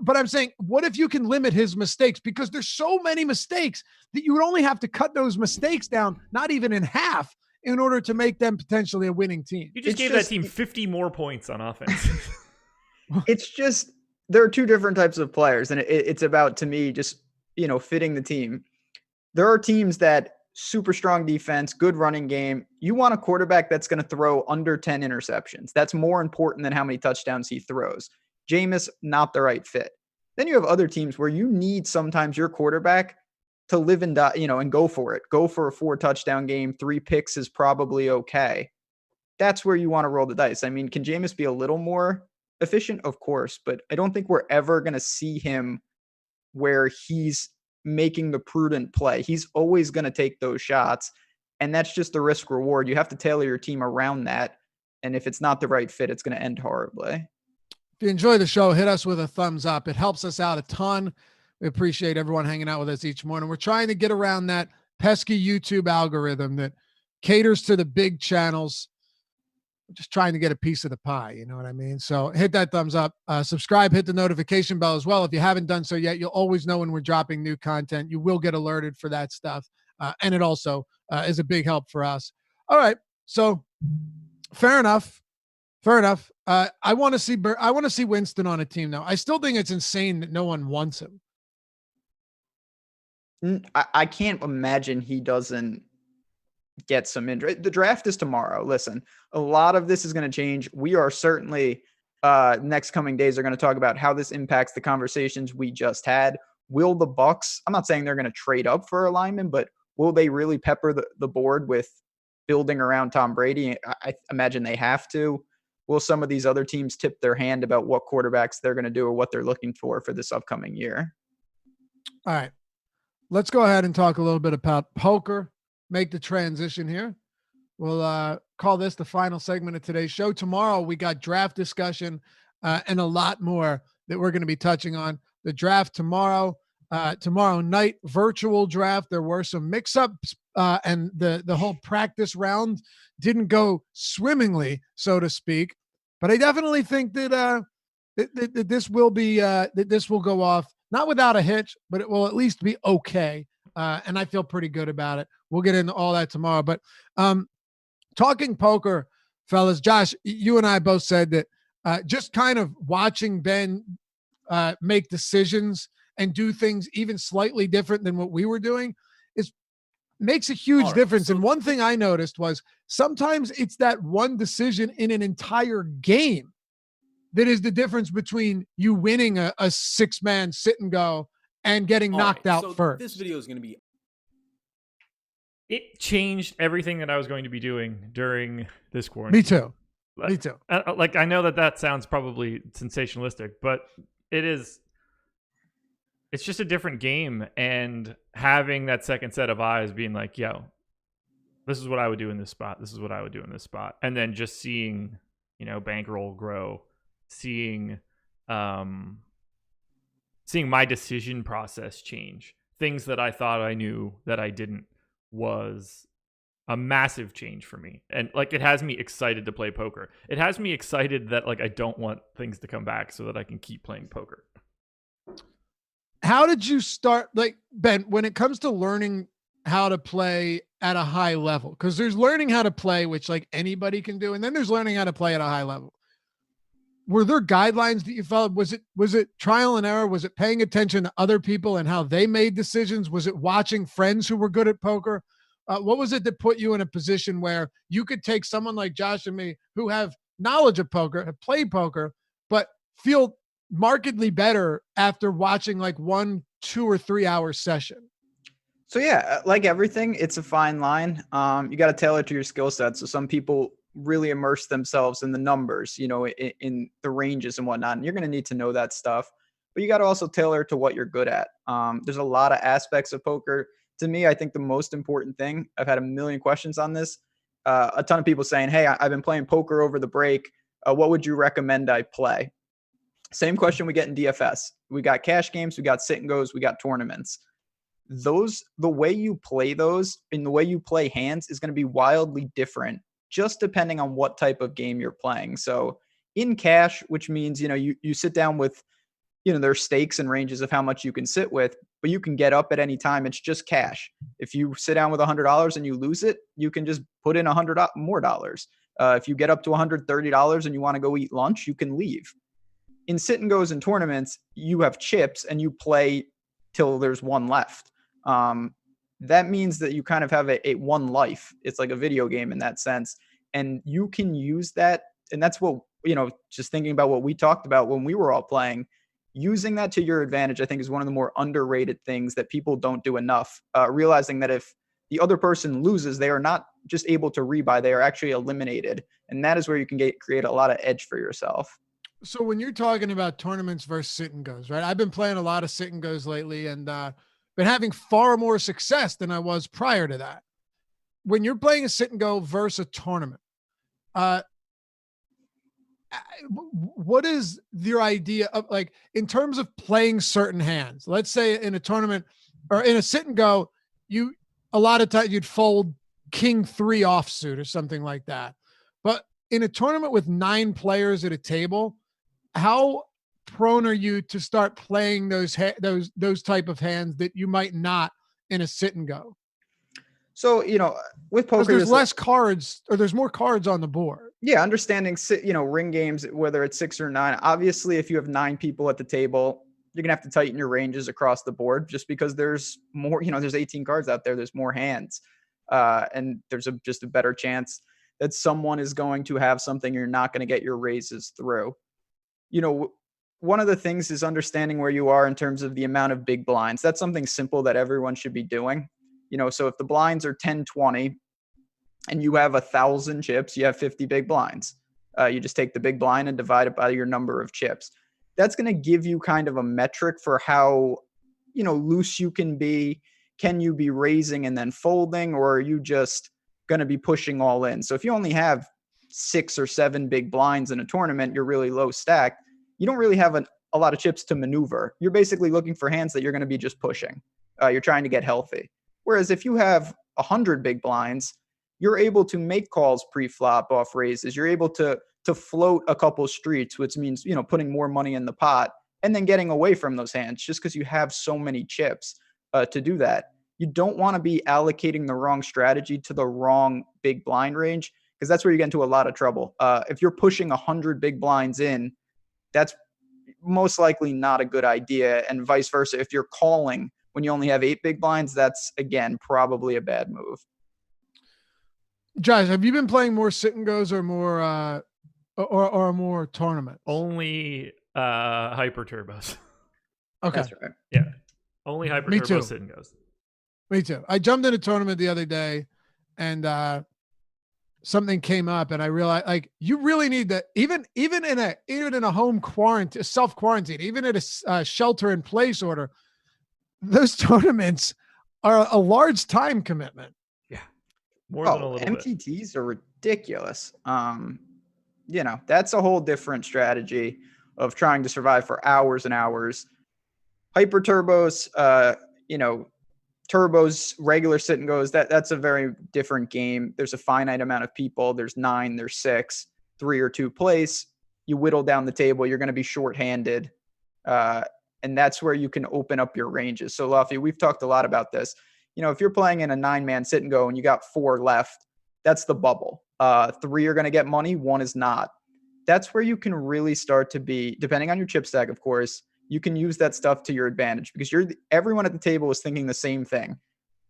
But I'm saying, what if you can limit his mistakes? Because there's so many mistakes that you would only have to cut those mistakes down, not even in half, in order to make them potentially a winning team. You just gave that team 50 more points on offense. It's just, there are 2 different types of players, and it's about, to me, just, fitting the team. There are teams that super strong defense, good running game. You want a quarterback that's going to throw under 10 interceptions. That's more important than how many touchdowns he throws. Jameis, not the right fit. Then you have other teams where you need sometimes your quarterback to live and die, and go for it. Go for a 4 touchdown game. 3 picks is probably okay. That's where you want to roll the dice. I mean, can Jameis be a little more efficient? Of course, but I don't think we're ever going to see him where he's making the prudent play. He's always going to take those shots, and that's just the risk reward. You have to tailor your team around that, and if it's not the right fit, it's going to end horribly. If you enjoy the show, hit us with a thumbs up. It helps us out a ton. We appreciate everyone hanging out with us each morning. We're trying to get around that pesky YouTube algorithm that caters to the big channels. We're just trying to get a piece of the pie. You know what I mean? So hit that thumbs up, subscribe, hit the notification bell as well. If you haven't done so yet, you'll always know when we're dropping new content. You will get alerted for that stuff. And it also is a big help for us. All right. So fair enough. I want to see Winston on a team now. I still think it's insane that no one wants him. I can't imagine he doesn't get some injury. The draft is tomorrow. Listen, a lot of this is going to change. We are certainly next coming days are going to talk about how this impacts the conversations we just had. Will the Bucs, I'm not saying they're going to trade up for a lineman, but will they really pepper the board with building around Tom Brady? I imagine they have to. will some of these other teams tip their hand about what quarterbacks they're going to do or what they're looking for this upcoming year? All right. Let's go ahead and talk a little bit about poker, make the transition here. We'll call this the final segment of today's show. Tomorrow, we got draft discussion and a lot more that we're going to be touching on. The draft tomorrow night, virtual draft. There were some mix-ups and the whole practice round didn't go swimmingly, so to speak. But I definitely think that that this will be that this will go off, not without a hitch, but it will at least be okay. And I feel pretty good about it. We'll get into all that tomorrow. But talking poker, fellas, Josh, you and I both said that just kind of watching Ben make decisions and do things even slightly different than what we were doing makes a huge difference. So, and one thing I noticed was sometimes it's that one decision in an entire game that is the difference between you winning a 6-man sit and go and getting knocked out first. This video is going to be. It changed everything that I was going to be doing during this quarantine. Me too. Me too. Like, I know that sounds probably sensationalistic, but it's just a different game. And having that second set of eyes being like, yo, this is what I would do in this spot. This is what I would do in this spot. And then just seeing, bankroll grow, seeing my decision process change, things that I thought I knew that I didn't, was a massive change for me. And like, it has me excited to play poker. It has me excited that like I don't want things to come back so that I can keep playing poker. How did you start, like, Ben, when it comes to learning how to play at a high level? Because there's learning how to play, which like anybody can do, and then there's learning how to play at a high level. Were there guidelines that you followed? Was it trial and error? Was it paying attention to other people and how they made decisions? Was it watching friends who were good at poker? What was it that put you in a position where you could take someone like Josh and me who have knowledge of poker, have played poker, but feel markedly better after watching like 1, 2, or 3 hour session? So yeah, like everything, it's a fine line. You got to tailor to your skill set. So some people really immerse themselves in the numbers, in the ranges and whatnot. And you're going to need to know that stuff, but you got to also tailor to what you're good at. There's a lot of aspects of poker. To me, I think the most important thing, I've had a million questions on this. A ton of people saying, hey, I've been playing poker over the break. What would you recommend I play? Same question we get in DFS. We got cash games, we got sit and goes, we got tournaments. The way you play those and the way you play hands is going to be wildly different, just depending on what type of game you're playing. So in cash, which means, you sit down with, there's stakes and ranges of how much you can sit with, but you can get up at any time. It's just cash. If you sit down with $100 and you lose it, you can just put in $100 more dollars. If you get up to $130 and you want to go eat lunch, you can leave. In sit and goes and tournaments, you have chips and you play till there's one left. That means that you kind of have a one life. It's like a video game in that sense. And you can use that. And that's what, just thinking about what we talked about when we were all playing, using that to your advantage, I think is one of the more underrated things that people don't do enough. Realizing that if the other person loses, they are not just able to rebuy, they are actually eliminated. And that is where you can create a lot of edge for yourself. So when you're talking about tournaments versus sit and goes, right? I've been playing a lot of sit and goes lately and been having far more success than I was prior to that. When you're playing a sit and go versus a tournament, what is your idea of, like, in terms of playing certain hands? Let's say in a tournament or in a sit and go, a lot of times you'd fold king 3 offsuit or something like that. But in a tournament with 9 players at a table, how prone are you to start playing those type of hands that you might not in a sit and go? So, with poker, there's less cards, or there's more cards on the board. Yeah. Understanding, ring games, whether it's 6 or 9, obviously if you have 9 people at the table, you're gonna have to tighten your ranges across the board just because there's more, there's 18 cards out there. There's more hands. And there's just a better chance that someone is going to have something you're not going to get your raises through. One of the things is understanding where you are in terms of the amount of big blinds. That's something simple that everyone should be doing. So if the blinds are 10, 20 and you have 1,000 chips, you have 50 big blinds. You just take the big blind and divide it by your number of chips. That's going to give you kind of a metric for how, loose you can be. Can you be raising and then folding, or are you just going to be pushing all in? So if you only have 6 or 7 big blinds in a tournament, you're really low stacked. You don't really have a lot of chips to maneuver. You're basically looking for hands that you're going to be just pushing. You're trying to get healthy. Whereas if you have 100 big blinds, you're able to make calls pre-flop off raises. You're able to float a couple streets, which means, putting more money in the pot and then getting away from those hands just because you have so many chips to do that. You don't want to be allocating the wrong strategy to the wrong big blind range, because that's where you get into a lot of trouble. If you're pushing 100 big blinds in, that's most likely not a good idea. And vice versa. If you're calling when you only have 8 big blinds, that's, again, probably a bad move. Josh, have you been playing more sit and goes or more or more tournament? Only hyper turbos. Okay. That's right. Yeah. Only hyper turbos sit and goes. Me too. I jumped in a tournament the other day and something came up and I realized, like, you really need to, even in a home quarantine, self quarantine, even at a shelter in place order, those tournaments are a large time commitment. Yeah. More than a little MTTs are ridiculous. That's a whole different strategy of trying to survive for hours and hours. Hyper turbos, turbos, regular sit and goes, that's a very different game. There's a finite amount of people. There's 9, there's 6, 3 or 2 place. You whittle down the table, you're going to be shorthanded. And that's where you can open up your ranges. So Luffy, we've talked a lot about this. If you're playing in a 9-man sit and go and you got 4 left, that's the bubble. 3 are going to get money, 1 is not. That's where you can really start to be, depending on your chip stack, of course, you can use that stuff to your advantage, because everyone at the table is thinking the same thing.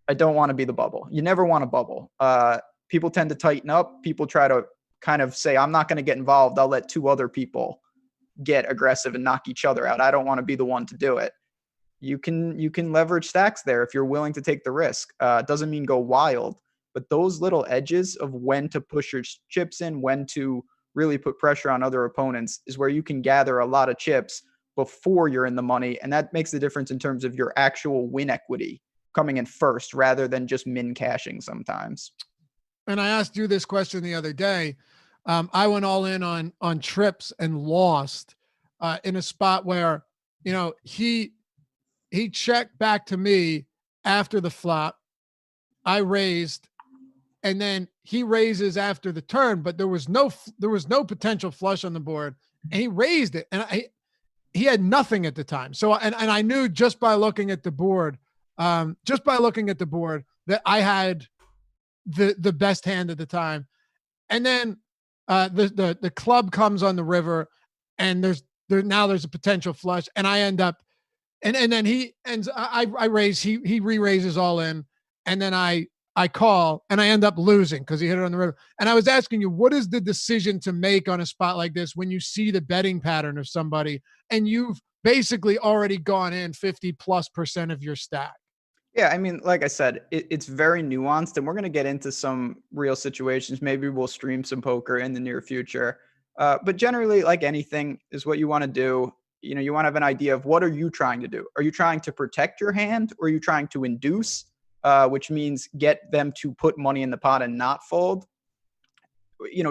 I don't want to be the bubble. You never want a bubble. People tend to tighten up. People try to kind of say, I'm not going to get involved. I'll let 2 other people get aggressive and knock each other out. I don't want to be the one to do it. You can leverage stacks there if you're willing to take the risk. Doesn't mean go wild, but those little edges of when to push your chips in, when to really put pressure on other opponents, is where you can gather a lot of chips before you're in the money. And that makes the difference in terms of your actual win equity coming in first, rather than just min cashing sometimes. And I asked you this question the other day. I went all in on trips and lost in a spot where, he checked back to me after the flop. I raised, and then he raises after the turn, but there was no potential flush on the board, and he raised it, and he had nothing at the time. So, and I knew just by looking at the board, that I had the best hand at the time. And then the club comes on the river, and there's a potential flush, and I end up, and then he ends. I raise, he re-raises all in, and then I call, and I end up losing because he hit it on the river. And I was asking you, what is the decision to make on a spot like this when you see the betting pattern of somebody and you've basically already gone in 50+% of your stack? Yeah, I mean, like I said, it's very nuanced, and we're going to get into some real situations. Maybe we'll stream some poker in the near future. But generally, like anything, is what you want to do. You want to have an idea of, what are you trying to do? Are you trying to protect your hand, or are you trying to induce, which means get them to put money in the pot and not fold?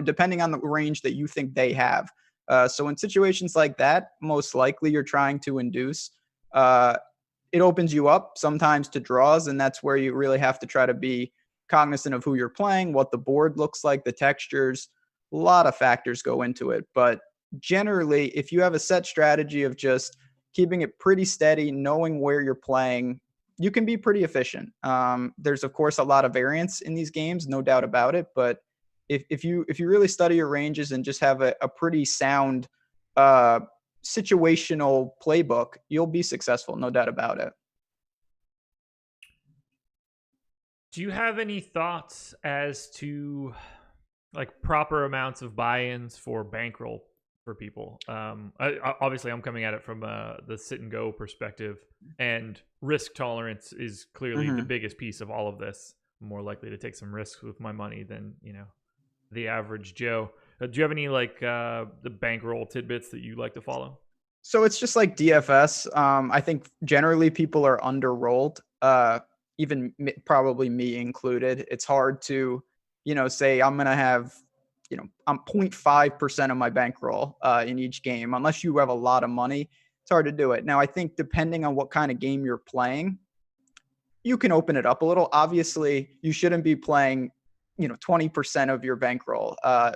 Depending on the range that you think they have. So in situations like that, most likely you're trying to induce. It opens you up sometimes to draws, and that's where you really have to try to be cognizant of who you're playing, what the board looks like, the textures. A lot of factors go into it. But generally, if you have a set strategy of just keeping it pretty steady, knowing where you're playing, you can be pretty efficient. There's, of course, a lot of variance in these games, no doubt about it. But if you really study your ranges and just have a pretty sound situational playbook, you'll be successful, no doubt about it. Do you have any thoughts as to like proper amounts of buy-ins for bankroll for people? Obviously I'm coming at it from the sit and go perspective, and risk tolerance is clearly the biggest piece of all of this. I'm more likely to take some risks with my money than, the average Joe. Do you have any like the bankroll tidbits that you like to follow? So it's just like DFS. I think generally people are underrolled, even probably me included. It's hard to, say I'm going to have, I'm 0.5% of my bankroll in each game. Unless you have a lot of money, it's hard to do it. Now, I think depending on what kind of game you're playing, you can open it up a little. Obviously, you shouldn't be playing, 20% of your bankroll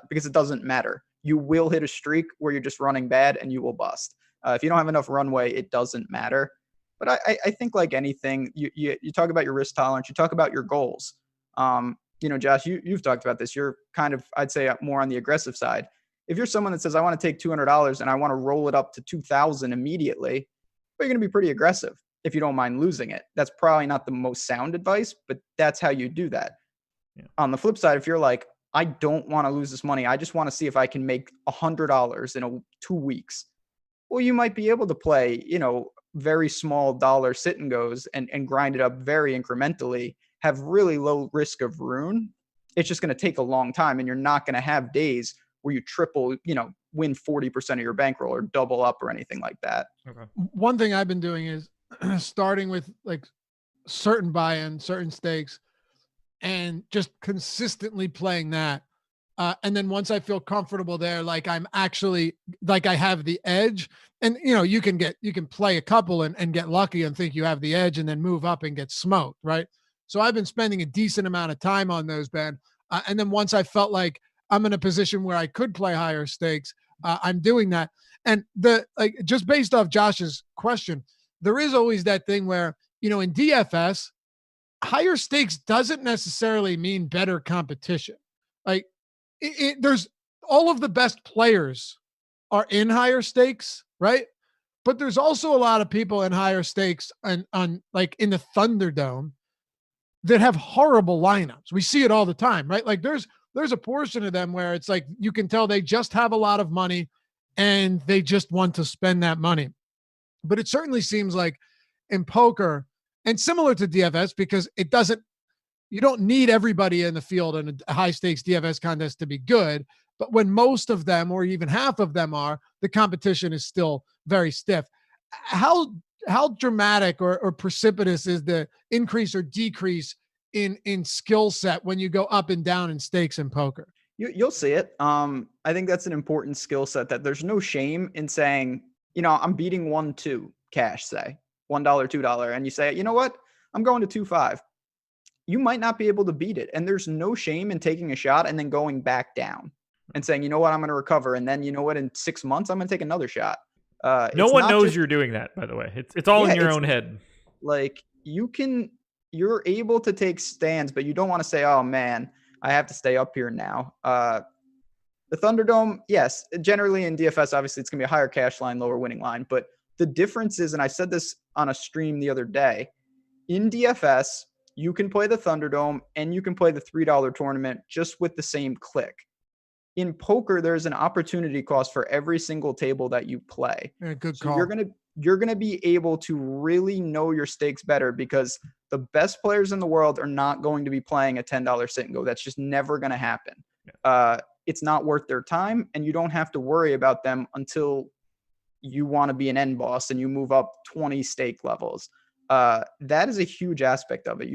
because it doesn't matter. You will hit a streak where you're just running bad and you will bust. If you don't have enough runway, it doesn't matter. But I think like anything, you talk about your risk tolerance, you talk about your goals. Josh, you've talked about this. You're kind of, I'd say, more on the aggressive side. If you're someone that says, I want to take $200 and I want to roll it up to 2,000 immediately, well, you're going to be pretty aggressive if you don't mind losing it. That's probably not the most sound advice, but that's how you do that. Yeah. On the flip side, if you're like, I don't want to lose this money, I just want to see if I can make $100 in 2 weeks. Well, you might be able to play, very small dollar sit and goes and grind it up very incrementally, have really low risk of ruin. It's just going to take a long time, and you're not going to have days where you triple, win 40% of your bankroll or double up or anything like that. Okay. One thing I've been doing is starting with like certain buy-in, certain stakes, and just consistently playing that. And then once I feel comfortable there, like I'm actually like I have the edge, and you can play a couple and get lucky and think you have the edge and then move up and get smoked. Right. So I've been spending a decent amount of time on those, Ben. And then once I felt like I'm in a position where I could play higher stakes, I'm doing that. And just based off Josh's question, there is always that thing where, in DFS, higher stakes doesn't necessarily mean better competition. Like there's all of the best players are in higher stakes, right? But there's also a lot of people in higher stakes on like in the Thunderdome that have horrible lineups. We see it all the time, right? Like there's a portion of them where it's like you can tell they just have a lot of money and they just want to spend that money. But it certainly seems like in poker, and similar to DFS, because you don't need everybody in the field in a high stakes DFS contest to be good. But when most of them, or even half of them are, the competition is still very stiff. How dramatic or precipitous is the increase or decrease in skill set when you go up and down in stakes in poker? You'll see it. I think that's an important skill set, that there's no shame in saying, I'm beating 1-2 cash, say $1, $2. And you say, you know what? I'm going to 2-5. You might not be able to beat it. And there's no shame in taking a shot and then going back down and saying, you know what, I'm going to recover. And then, in 6 months, I'm going to take another shot. No one knows you're doing that, by the way. It's all in your own head. Like you're able to take stands, but you don't want to say, oh man, I have to stay up here now. The Thunderdome, yes, generally in DFS, obviously it's going to be a higher cash line, lower winning line. But the difference is, and I said this on a stream the other day, in DFS, you can play the Thunderdome and you can play the $3 tournament just with the same click. In poker, there's an opportunity cost for every single table that you play. Yeah, good call. So you're gonna be able to really know your stakes better, because the best players in the world are not going to be playing a $10 sit and go. That's just never going to happen. Yeah. It's not worth their time, and you don't have to worry about them until you want to be an end boss and you move up 20 stake levels. That is a huge aspect of it.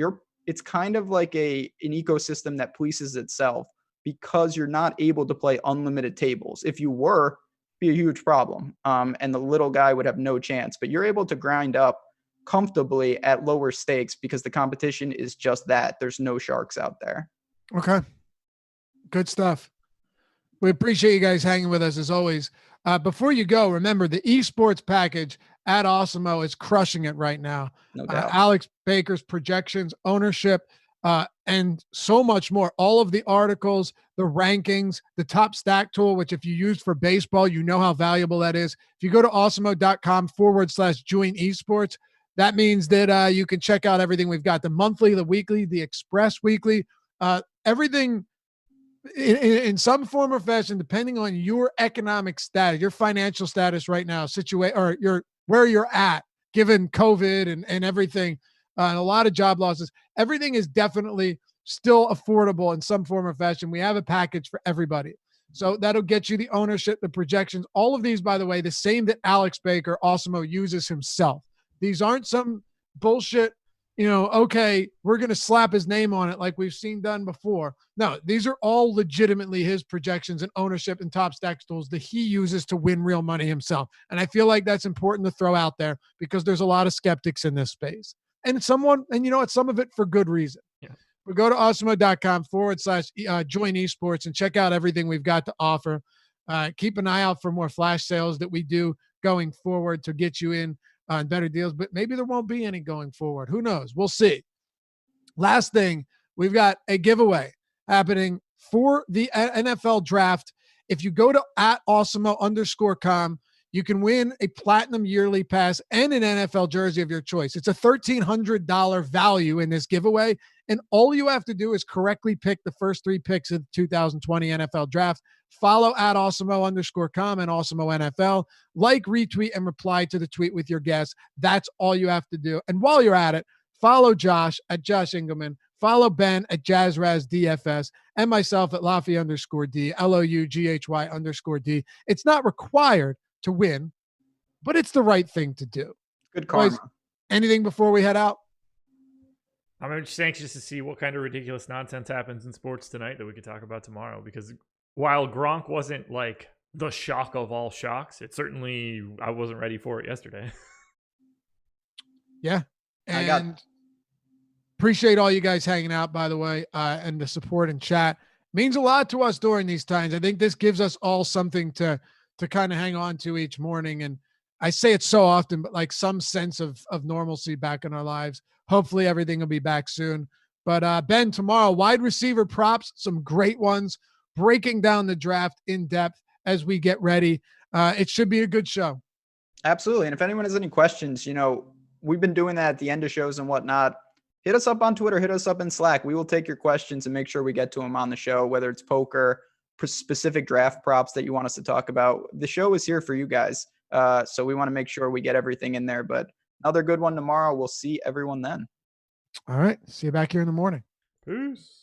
It's kind of like an ecosystem that polices itself, because you're not able to play unlimited tables. If you were, be a huge problem. And the little guy would have no chance, but you're able to grind up comfortably at lower stakes because the competition is just that. There's no sharks out there. Okay. Good stuff. We appreciate you guys hanging with us as always. Before you go, remember the esports package at Awesemo is crushing it right now. No doubt. Alex Baker's projections, ownership, and so much more. All of the articles, the rankings, the top stack tool, which if you use for baseball, you know how valuable that is. If you go to awesemo.com/join esports, that means that you can check out everything we've got, the monthly, the weekly, the express weekly, everything in some form or fashion, depending on your economic status, your financial status right now, or where you're at, given COVID and everything, and a lot of job losses. Everything is definitely still affordable in some form or fashion. We have a package for everybody. So that'll get you the ownership, the projections, all of these, by the way, the same that Alex Baker, Awesemo, uses himself. These aren't some bullshit, okay, we're going to slap his name on it like we've seen done before. No, these are all legitimately his projections and ownership and top stacks tools that he uses to win real money himself. And I feel like that's important to throw out there because there's a lot of skeptics in this space. And some of it for good reason. Yeah. But go to awesemo.com/join esports and check out everything we've got to offer. Keep an eye out for more flash sales that we do going forward to get you in on better deals, but maybe there won't be any going forward. Who knows? We'll see. Last thing, we've got a giveaway happening for the NFL draft. If you go to @Awesemo_com, you can win a platinum yearly pass and an NFL jersey of your choice. It's a $1,300 value in this giveaway. And all you have to do is correctly pick the first 3 picks of the 2020 NFL draft. Follow @Awesemo_com and Awesemo NFL. Like, retweet, and reply to the tweet with your guess. That's all you have to do. And while you're at it, follow Josh at Josh Engleman. Follow Ben at JazzRaz DFS and myself at Laffy_D, LOUGHY_D. It's not required to win, but it's the right thing to do. Good karma. Boys, anything before we head out? I'm just anxious to see what kind of ridiculous nonsense happens in sports tonight that we could talk about tomorrow. Because while Gronk wasn't like the shock of all shocks, I wasn't ready for it yesterday. Yeah. And appreciate all you guys hanging out, by the way, and the support in chat. Means a lot to us during these times. I think this gives us all something to kind of hang on to each morning. And I say it so often, but like some sense of normalcy back in our lives. Hopefully everything will be back soon. But Ben, tomorrow, wide receiver props, some great ones, breaking down the draft in depth as we get ready. It should be a good show. Absolutely. And if anyone has any questions, we've been doing that at the end of shows and whatnot. Hit us up on Twitter, hit us up in Slack. We will take your questions and make sure we get to them on the show, whether it's poker, specific draft props that you want us to talk about. The show is here for you guys. So we want to make sure we get everything in there, but another good one tomorrow. We'll see everyone then. All right. See you back here in the morning. Peace.